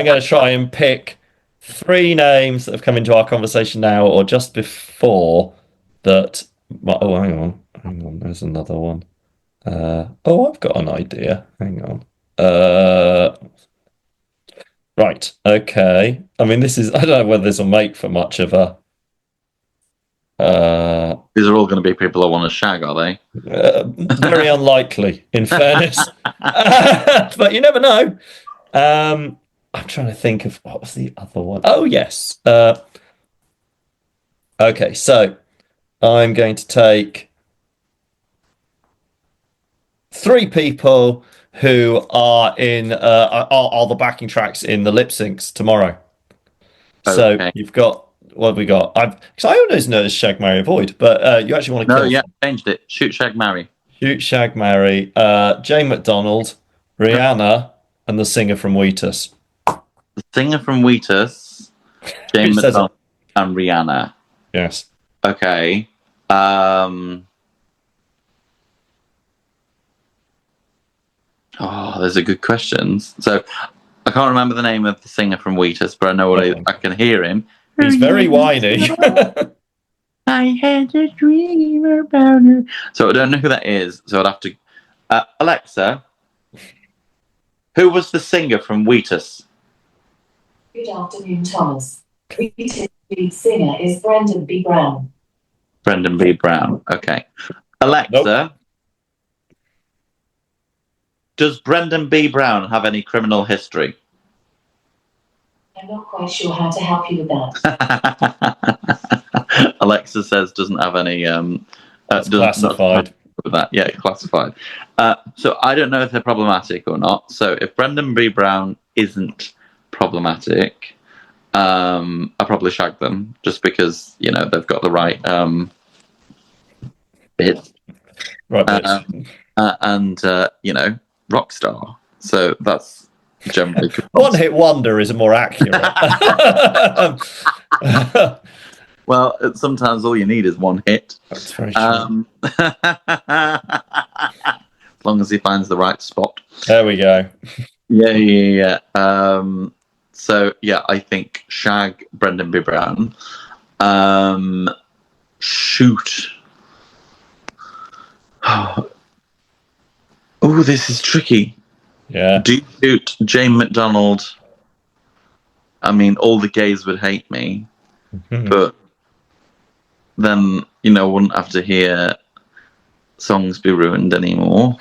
gonna try and pick 3 names that have come into our conversation now or just before that. Oh, hang on. There's another one. I've got an idea. Hang on. Right. Okay. I mean, I don't know whether this will make for much of a.
These are all going to be people I want to shag, are they?
Very unlikely, in fairness. But you never know. I'm trying to think of what was the other one. Oh, yes. Okay, so I'm going to take 3 people who are in are the backing tracks in the lip syncs tomorrow. Okay. So you've got. What have we got? Because I always know it's shag, marry, avoid, but you actually want to kill.
No, yeah, changed it. Shoot, shag, marry.
Shoot, shag, marry. Jane McDonald, Rihanna, and the singer from Wheatus.
The singer from Wheatus, Jane McDonald, and Rihanna.
Yes.
Okay. Those are good questions. So I can't remember the name of the singer from Wheatus, but I know I can hear him.
He's very whiny.
I had a dream about her. So I don't know who that is. So I'd have to. Alexa, who was the singer from Wheatus?
Good afternoon, Thomas. Wheatus' lead singer is Brendan B. Brown.
Brendan B. Brown. Okay. Alexa, Does Brendan B. Brown have any criminal history?
I'm not quite sure how to help you with that.
Alexa says doesn't have any.
That's
doesn't
classified.
with that. Yeah, classified. So I don't know if they're problematic or not. So if Brendan B. Brown isn't problematic, I probably shag them just because they've got the right bit.
Right, bits.
And rock star. So that's generally
One hit wonder is more accurate.
Well, sometimes all you need is one hit.
That's very true.
As long as he finds the right spot.
There we go.
Yeah. So yeah, I think shag Brendan B. Brown. Shoot. Oh, this is tricky.
Yeah.
Do you shoot Jane McDonald? I mean, all the gays would hate me, but then wouldn't have to hear songs be ruined anymore.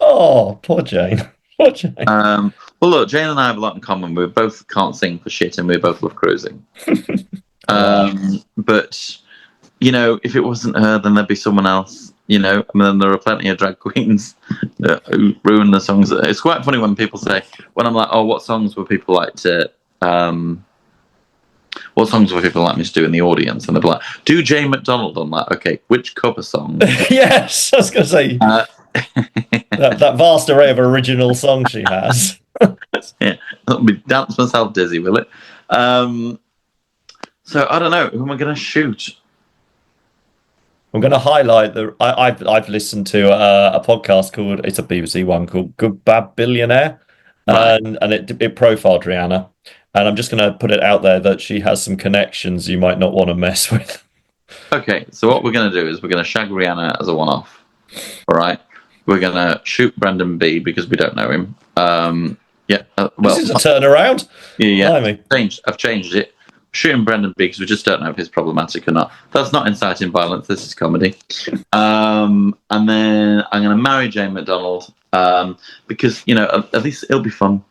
Oh, poor Jane. Poor Jane.
Well, look, Jane and I have a lot in common. We both can't sing for shit, and we both love cruising. But if it wasn't her, then there'd be someone else. And then there are plenty of drag queens who ruin the songs. It's quite funny when people say, when I'm like, "Oh, what songs would people like to?" What songs would people like me to do in the audience? And they'll be like, "Do Jane McDonald." I'm like, "Okay, which cover song?"
Yes, I was going to say that vast array of original songs she has.
Yeah, that'll be Dance Myself Dizzy, will it? So I don't know. Who am I going to shoot?
I'm going to highlight I've listened to a podcast called, it's a BBC one called Good Bad Billionaire,
Right.
and it profiled Rihanna, and I'm just going to put it out there that she has some connections you might not want to mess with.
Okay, so what we're going to do is we're going to shag Rihanna as a one-off. All right, we're going to shoot Brendan B because we don't know him. Well,
this is a turnaround.
Yeah.
Blimey.
I've changed it. Shooting Brendan B because we just don't know if he's problematic or not. That's not inciting violence. This is comedy. And then I'm going to marry Jane McDonald because at least it'll be fun.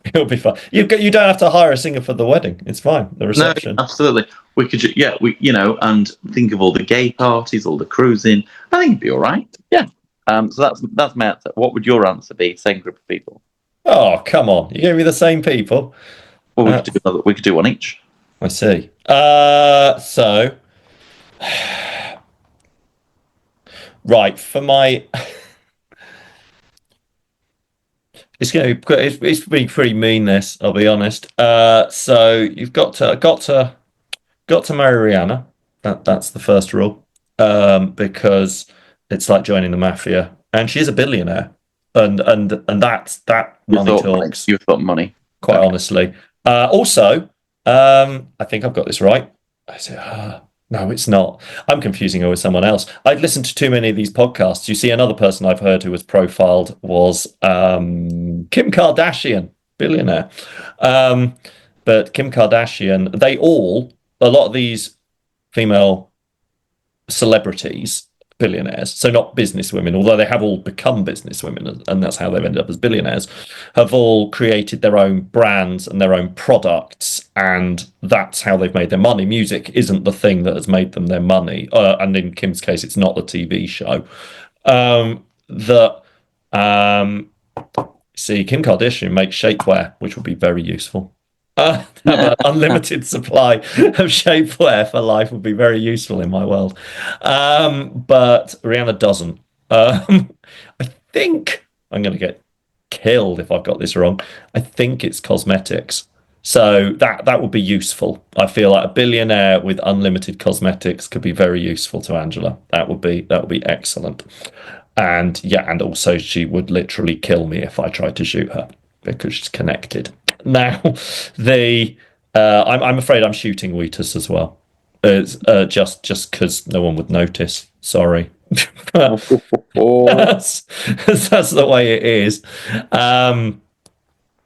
It'll be fun. You don't have to hire a singer for the wedding. It's fine. The reception.
No, absolutely. We could, and think of all the gay parties, all the cruising. I think it'd be all right. Yeah. So that's my answer. What would your answer be? Same group of people.
Oh, come on. You gave me the same people.
Well, we could do one each.
I see. So, right, for my, it's going to be pretty mean. This, I'll be honest. So you've got to marry Rihanna. That's the first rule, because it's like joining the mafia, and she's a billionaire, and that money talks.
You thought money,
quite honestly. Also, I think I've got this right. I said, no, it's not. I'm confusing her with someone else. I've listened to too many of these podcasts. You see, another person I've heard who was profiled was Kim Kardashian, billionaire. But Kim Kardashian, a lot of these female celebrities, billionaires, so not business women, although they have all become business women, and that's how they've ended up as billionaires, have all created their own brands and their own products, and that's how they've made their money. Music isn't the thing that has made them their money, and in Kim's case, it's not the TV show. See, Kim Kardashian makes shapewear, which would be very useful. Have an unlimited supply of shapewear for life would be very useful in my world. But Rihanna doesn't. I think I'm going to get killed if I've got this wrong. I think it's cosmetics. So that would be useful. I feel like a billionaire with unlimited cosmetics could be very useful to Angela. That would be excellent. And yeah, and also she would literally kill me if I tried to shoot her because she's connected. Now, I'm afraid I'm shooting Wheatus as well. It's just because no one would notice. Sorry, that's the way it is. And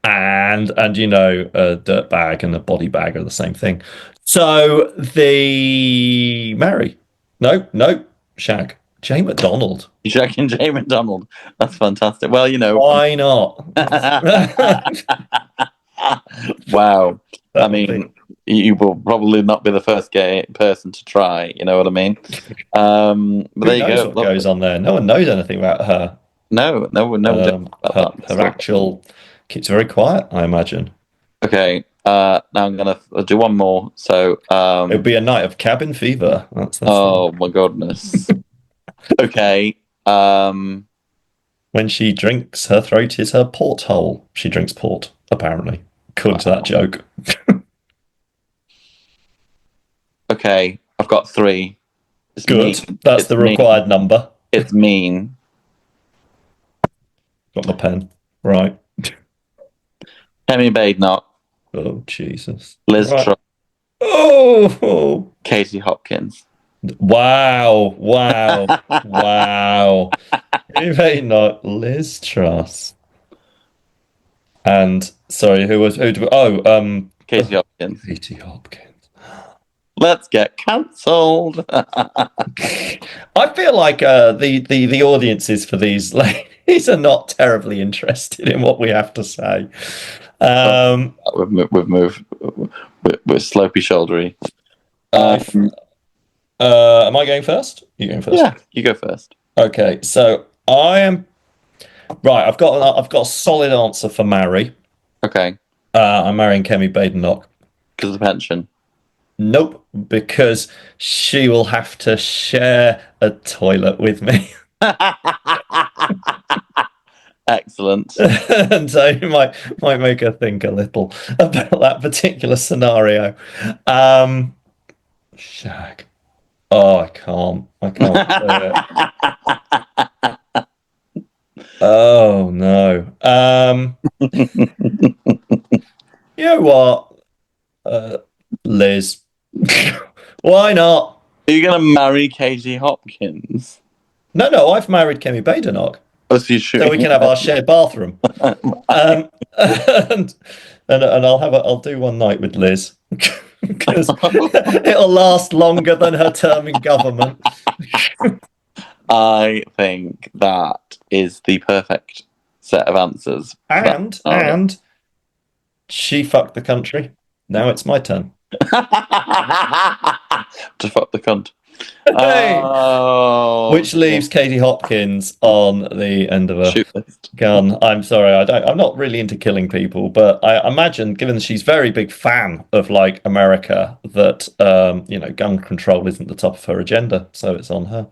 a dirt bag and a body bag are the same thing. So the marry, no, shag. Jane McDonald.
You reckon Jane McDonald? That's fantastic. Well,
Why not?
Wow.
That
I
would
mean, you will probably not be the first gay person to try. You know what I mean? But
who
there you
knows
go.
what goes on there? No one knows anything about her.
No,
Her actual keeps very quiet, I imagine.
Okay. Now I'm gonna do one more. So,
It'll be a night of cabin fever. That's
oh my goodness. Okay.
When she drinks, her throat is her porthole. She drinks port, apparently, according to that joke.
Okay. I've got 3. It's
Good.
mean.
That's
It's
the
mean.
required number.
It's mean.
Got my pen. Right.
Kemi Badenoch,
Oh, Jesus.
Liz
Right.
Truss,
Oh,
Katie Hopkins.
wow. Wow. You may not Liz Truss. And sorry, who?
Katie Hopkins.
Katie Hopkins.
Let's get cancelled.
I feel like the audiences for these ladies are not terribly interested in what we have to say.
We've moved. We're slopey shouldery.
Am I going first? You going first?
Yeah, you go first.
Okay, so I am right. I've got a solid answer for marry.
Okay,
I'm marrying Kemi Badenoch.
because of the pension.
Nope, because she will have to share a toilet with me.
Excellent.
And so you might make her think a little about that particular scenario. Shag. Oh, I can't do it. Oh no. You know what? Liz. Why not?
Are you going to marry Katie Hopkins?
No, I've married Kemi Badenoch.
Oh, so
we can have our shared bathroom. And I'll do one night with Liz because it'll last longer than her term in government.
I think that is the perfect set of answers.
And she fucked the country. Now it's my turn.
To fuck the cunt.
Hey!
Oh,
Which leaves Katie Hopkins on the end of a
shoot list.
gun. I'm sorry, I'm not really into killing people, but I imagine, given that she's a very big fan of like America, that gun control isn't the top of her agenda, so it's on her.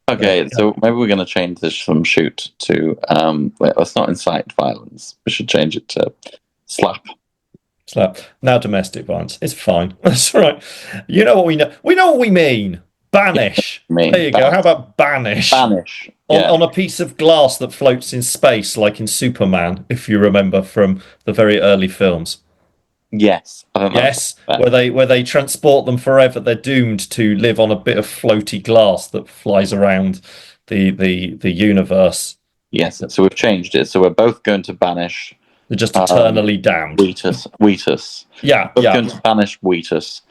Okay, so maybe we're going to change this from shoot to let's not incite violence. We should change it to slap.
Slap. Now domestic violence. It's fine. That's right. You know what we know. We know what we mean. Banish. There you go. How about banish?
Banish.
On a piece of glass that floats in space, like in Superman, if you remember from the very early films.
Yes.
Yes, where they transport them forever. They're doomed to live on a bit of floaty glass that flies around the universe.
Yes. So we've changed it. So we're both going to banish.
They're just eternally damned.
Wheatus.
Yeah,
we're going to banish Wheatus,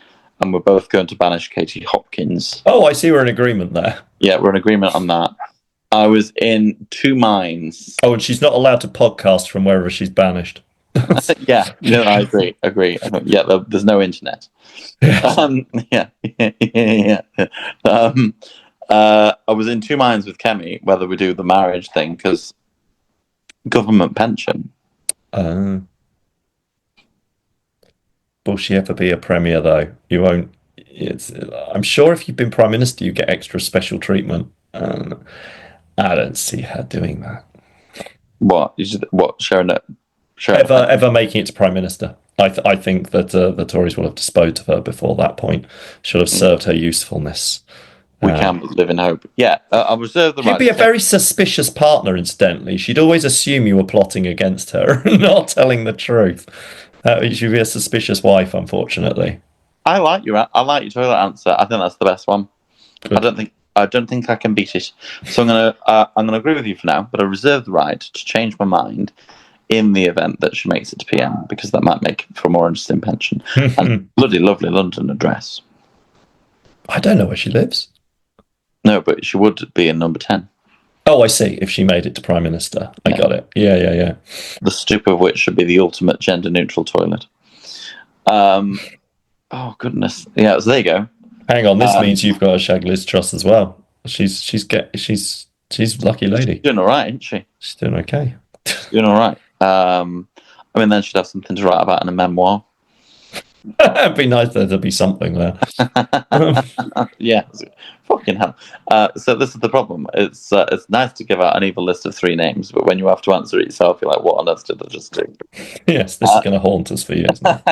and we're both going to banish Katie Hopkins.
Oh, I see. We're in agreement there.
Yeah, we're in agreement on that. I was in 2 minds.
Oh, and she's not allowed to podcast from wherever she's banished.
Yeah, no, I agree. Yeah, there's no internet. Yeah. I was in 2 minds with Kemi whether we do the marriage thing because government pension.
Will she ever be a premier though? You won't. I'm sure if you've been prime minister, you get extra special treatment. I don't see her doing that.
What? Sharing it?
Ever making it to prime minister? I think that the Tories will have disposed of her before that point. She'll have served her usefulness.
We can live in hope. Yeah, I reserve the right.
She'd be a very suspicious partner, incidentally. She'd always assume you were plotting against her and not telling the truth. She'd be a suspicious wife, unfortunately.
I like your toilet answer. I think that's the best one. Good. I don't think I can beat it. So I'm gonna agree with you for now, but I reserve the right to change my mind in the event that she makes it to PM, because that might make for a more interesting pension. And bloody lovely London address.
I don't know where she lives.
No, but she would be in number 10.
Oh, I see. If she made it to Prime Minister. I got it. Yeah.
The stoop of which should be the ultimate gender-neutral toilet. Oh, goodness. Yeah, so there you go.
Hang on, this means you've got to shag Liz Truss as well. She's a lucky lady.
She's doing all right, isn't she?
She's doing okay.
She's doing all right. I mean, then she'd have something to write about in a memoir.
It'd be nice there to be something there.
Yeah, fucking hell. So this is the problem. It's nice to give out an evil list of 3 names, but when you have to answer it yourself, you're like, what on earth did I just do?
Yes, this is going to haunt us for years now.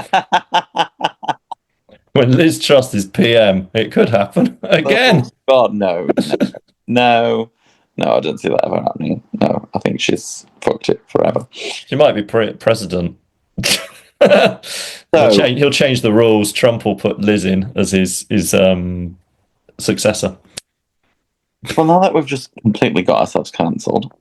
When Liz Truss is PM, it could happen again.
Oh, God, no, I don't see that ever happening. No, I think she's fucked it forever.
She might be president. He'll change the rules. Trump will put Liz in as his successor.
Well, now that we've just completely got ourselves cancelled,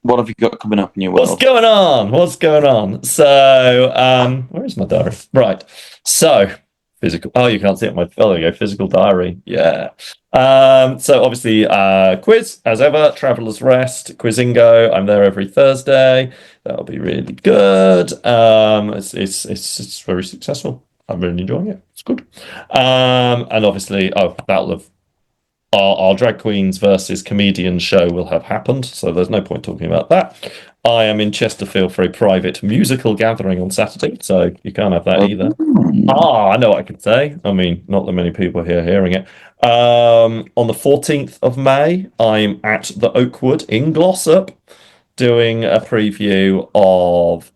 what have you got coming up in your world?
What's going on? So, where is my diary? Right. So, physical. Oh, you can't see it. There we go. Physical diary. Yeah. So obviously, quiz as ever. Traveller's Rest, Quizingo. I'm there every Thursday. That'll be really good. It's very successful. I'm really enjoying it. It's good. And obviously, Battle of our drag queens versus comedian show will have happened, so there's no point talking about that. I am in Chesterfield for a private musical gathering on Saturday, so you can't have that either. I know what I can say. I mean, not that many people here hearing it. On the 14th of May, I'm at the Oakwood in Glossop doing a preview of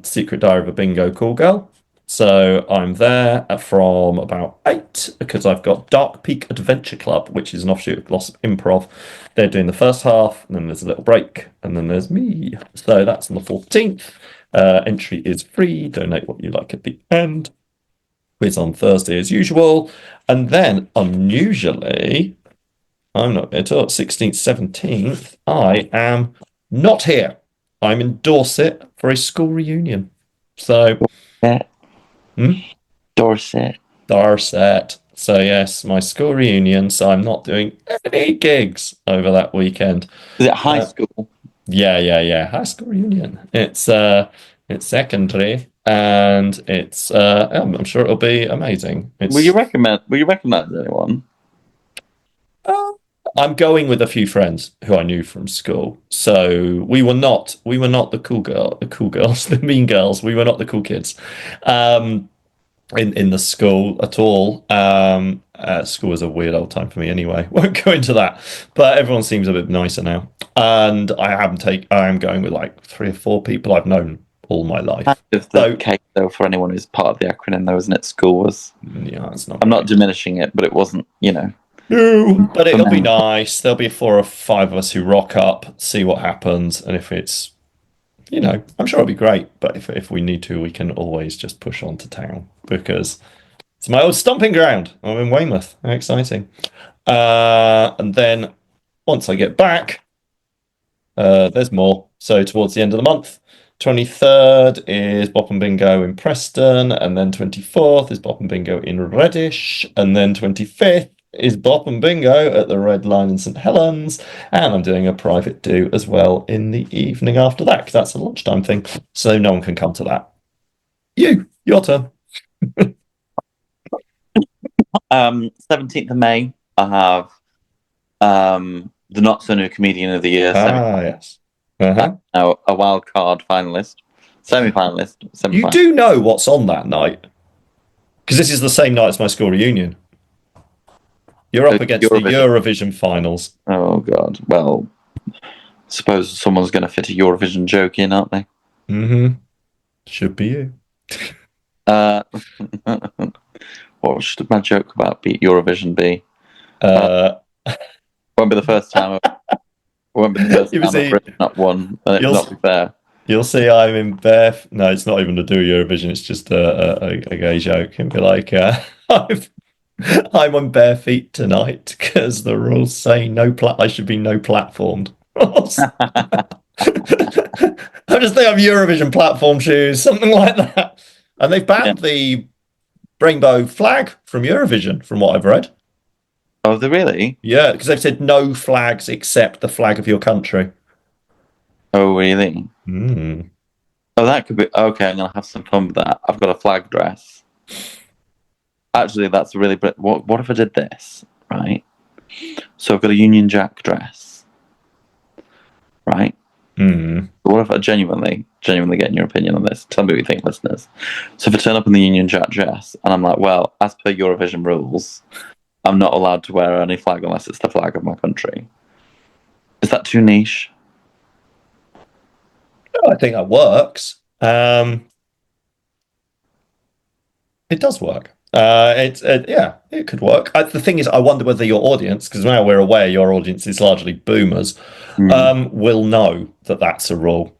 Secret Diary of a Bingo Cool Girl. So I'm there from about 8 because I've got Dark Peak Adventure Club, which is an offshoot of Glossop Improv. They're doing the first half, and then there's a little break, and then there's me. So that's on the 14th. Entry is free. Donate what you like at the end. Quiz on Thursday as usual. And then, unusually, I'm not here till 16th, 17th. I am not here. I'm in Dorset for a school reunion. So...
Dorset.
So yes, my school reunion. So I'm not doing any gigs over that weekend.
Is it high school?
Yeah. High school reunion. It's secondary, and it's I'm sure it'll be amazing.
Will you recommend anyone?
I'm going with a few friends who I knew from school. So we were not the cool girls, the mean girls. We were not the cool kids in the school at all. School was a weird old time for me anyway. Won't go into that. But everyone seems a bit nicer now. And I am going with like 3 or 4 people I've known all my life.
The case though for anyone who's part of the acronym though, isn't it? School was.
Yeah, it's not.
I'm not diminishing it, but it wasn't.
No, but it'll be nice. There'll be 4 or 5 of us who rock up, see what happens, and if it's, I'm sure it'll be great. But if we need to, we can always just push on to town because it's my old stomping ground. I'm in Weymouth. How exciting! And then once I get back, there's more. So towards the end of the month, 23rd is Bop and Bingo in Preston, and then 24th is Bop and Bingo in Reddish, and then 25th is Bop and Bingo at the Red Lion in St Helens, and I'm doing a private do as well in the evening after that because that's a lunchtime thing, so no one can come to that. Your turn.
17th of May, I have the Not So New Comedian of the Year.
Yes.
Now a wild card finalist, semi-finalist.
You do know what's on that night because this is the same night as my school reunion. You're up against the Eurovision finals.
Oh, God. Well, suppose someone's going to fit a Eurovision joke in, aren't they?
Mm-hmm. Should be you.
What should my joke about Eurovision be? Won't be the first time I've written up one, and it'll not be fair.
You'll see I'm in bare... No, it's not even to do Eurovision. It's just a gay joke. It'll be like, I'm on bare feet tonight because the rules say I should be no platformed. I just think I'm Eurovision platform shoes, something like that. And they've banned the rainbow flag from Eurovision, from what I've read.
Oh, they really?
Yeah, because they've said no flags except the flag of your country.
Oh, really?
Mm.
Oh, that could be okay. I'm gonna have some fun with that. I've got a flag dress. Actually, that's really. What if I did this? Right. So I've got a Union Jack dress. Right.
Mm.
What if I genuinely getting your opinion on this? Tell me what you think, listeners. So if I turn up in the Union Jack dress and I'm like, well, as per Eurovision rules, I'm not allowed to wear any flag unless it's the flag of my country. Is that too niche?
I think that works. It does work. Yeah, it could work. The thing is, I wonder whether your audience, because now we're aware your audience is largely boomers, will know that that's a rule.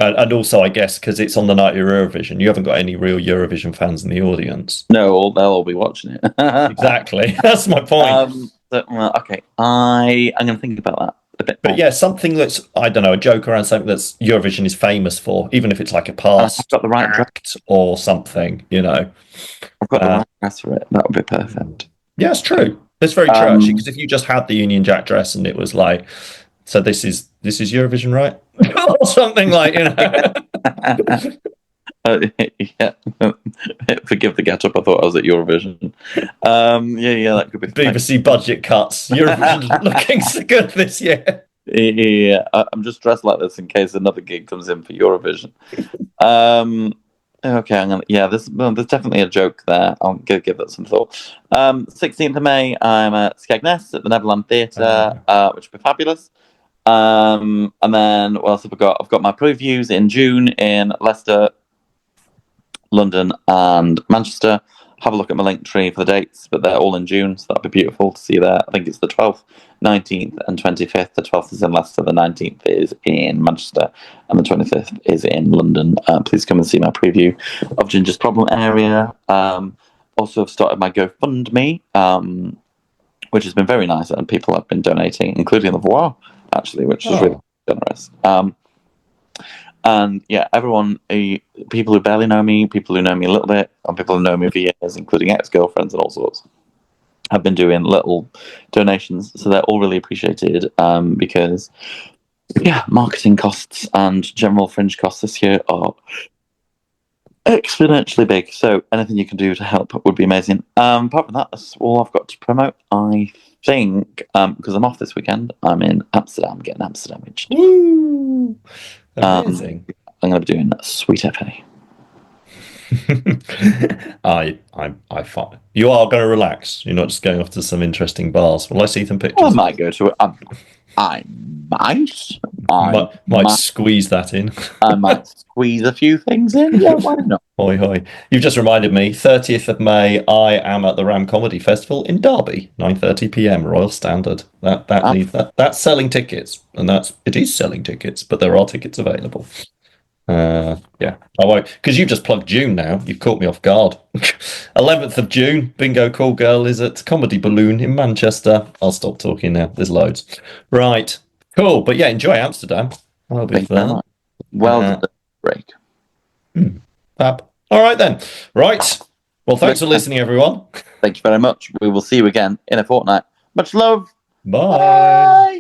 And also, I guess, because it's on the night of Eurovision, you haven't got any real Eurovision fans in the audience.
No, they'll all be watching it.
Exactly. That's my point.
Okay, I'm going to think about that a bit more.
But yeah, something that's, I don't know, a joke around something that's Eurovision is famous for, even if it's like a
I've
past
got the right
act or something, you know.
I've got the right dress for it. That would be perfect.
Yeah, it's true. It's very true, actually, because if you just had the Union Jack dress and it was like, so this is Eurovision, right? Or something like, you know.
Yeah. Forgive the get up. I thought I was at Eurovision. Yeah, that could be
BBC budget cuts. Eurovision looking so good this year.
Yeah, I'm just dressed like this in case another gig comes in for Eurovision. Okay, there's definitely a joke there. I'll give that some thought. 16th of May, I'm at Skegness at the Neverland Theatre, which will be fabulous. And then what else have I got? I've got my previews in June in Leicester, London, and Manchester. Have a look at my link tree for the dates, but they're all in June, so that'll be beautiful to see there. I think it's the 12th, 19th, and 25th. The 12th is in Leicester, the 19th is in Manchester, and the 25th is in London. Please come and see my preview of Ginger's Problem Area. Also, I've started my GoFundMe, which has been very nice, and people have been donating, including the Voir, actually, which is really generous. And yeah, everyone, people who barely know me, people who know me a little bit, and people who know me for years, including ex-girlfriends and all sorts, have been doing little donations. So they're all really appreciated because, yeah, marketing costs and general fringe costs this year are exponentially big. So anything you can do to help would be amazing. Apart from that, that's all I've got to promote. I think, because I'm off this weekend, I'm in Amsterdam, getting Amsterdamaged.
Woo! Amazing.
I'm going to be doing Sweet FA.
I find you are going to relax. You're not just going off to some interesting bars. Will I see some pictures?
I might go to it. I
might squeeze that in.
I might squeeze a few things in. Yeah, why not?
Hoi hoi. You've just reminded me, 30th of May, I am at the Ram Comedy Festival in Derby, 9:30 p.m. Royal Standard. That's selling tickets, and it is selling tickets, but there are tickets available. Yeah, I won't, because you've just plugged June now. You've caught me off guard. 11th of June, Bingo Call Girl is at Comedy Balloon in Manchester. I'll stop talking now. There's loads. Right, cool. But yeah, enjoy Amsterdam. That'll be fun.
Well done, break.
Fab. All right then. Right. Well, thanks for listening, everyone.
Thank you very much. We will see you again in a fortnight. Much love.
Bye.
Bye.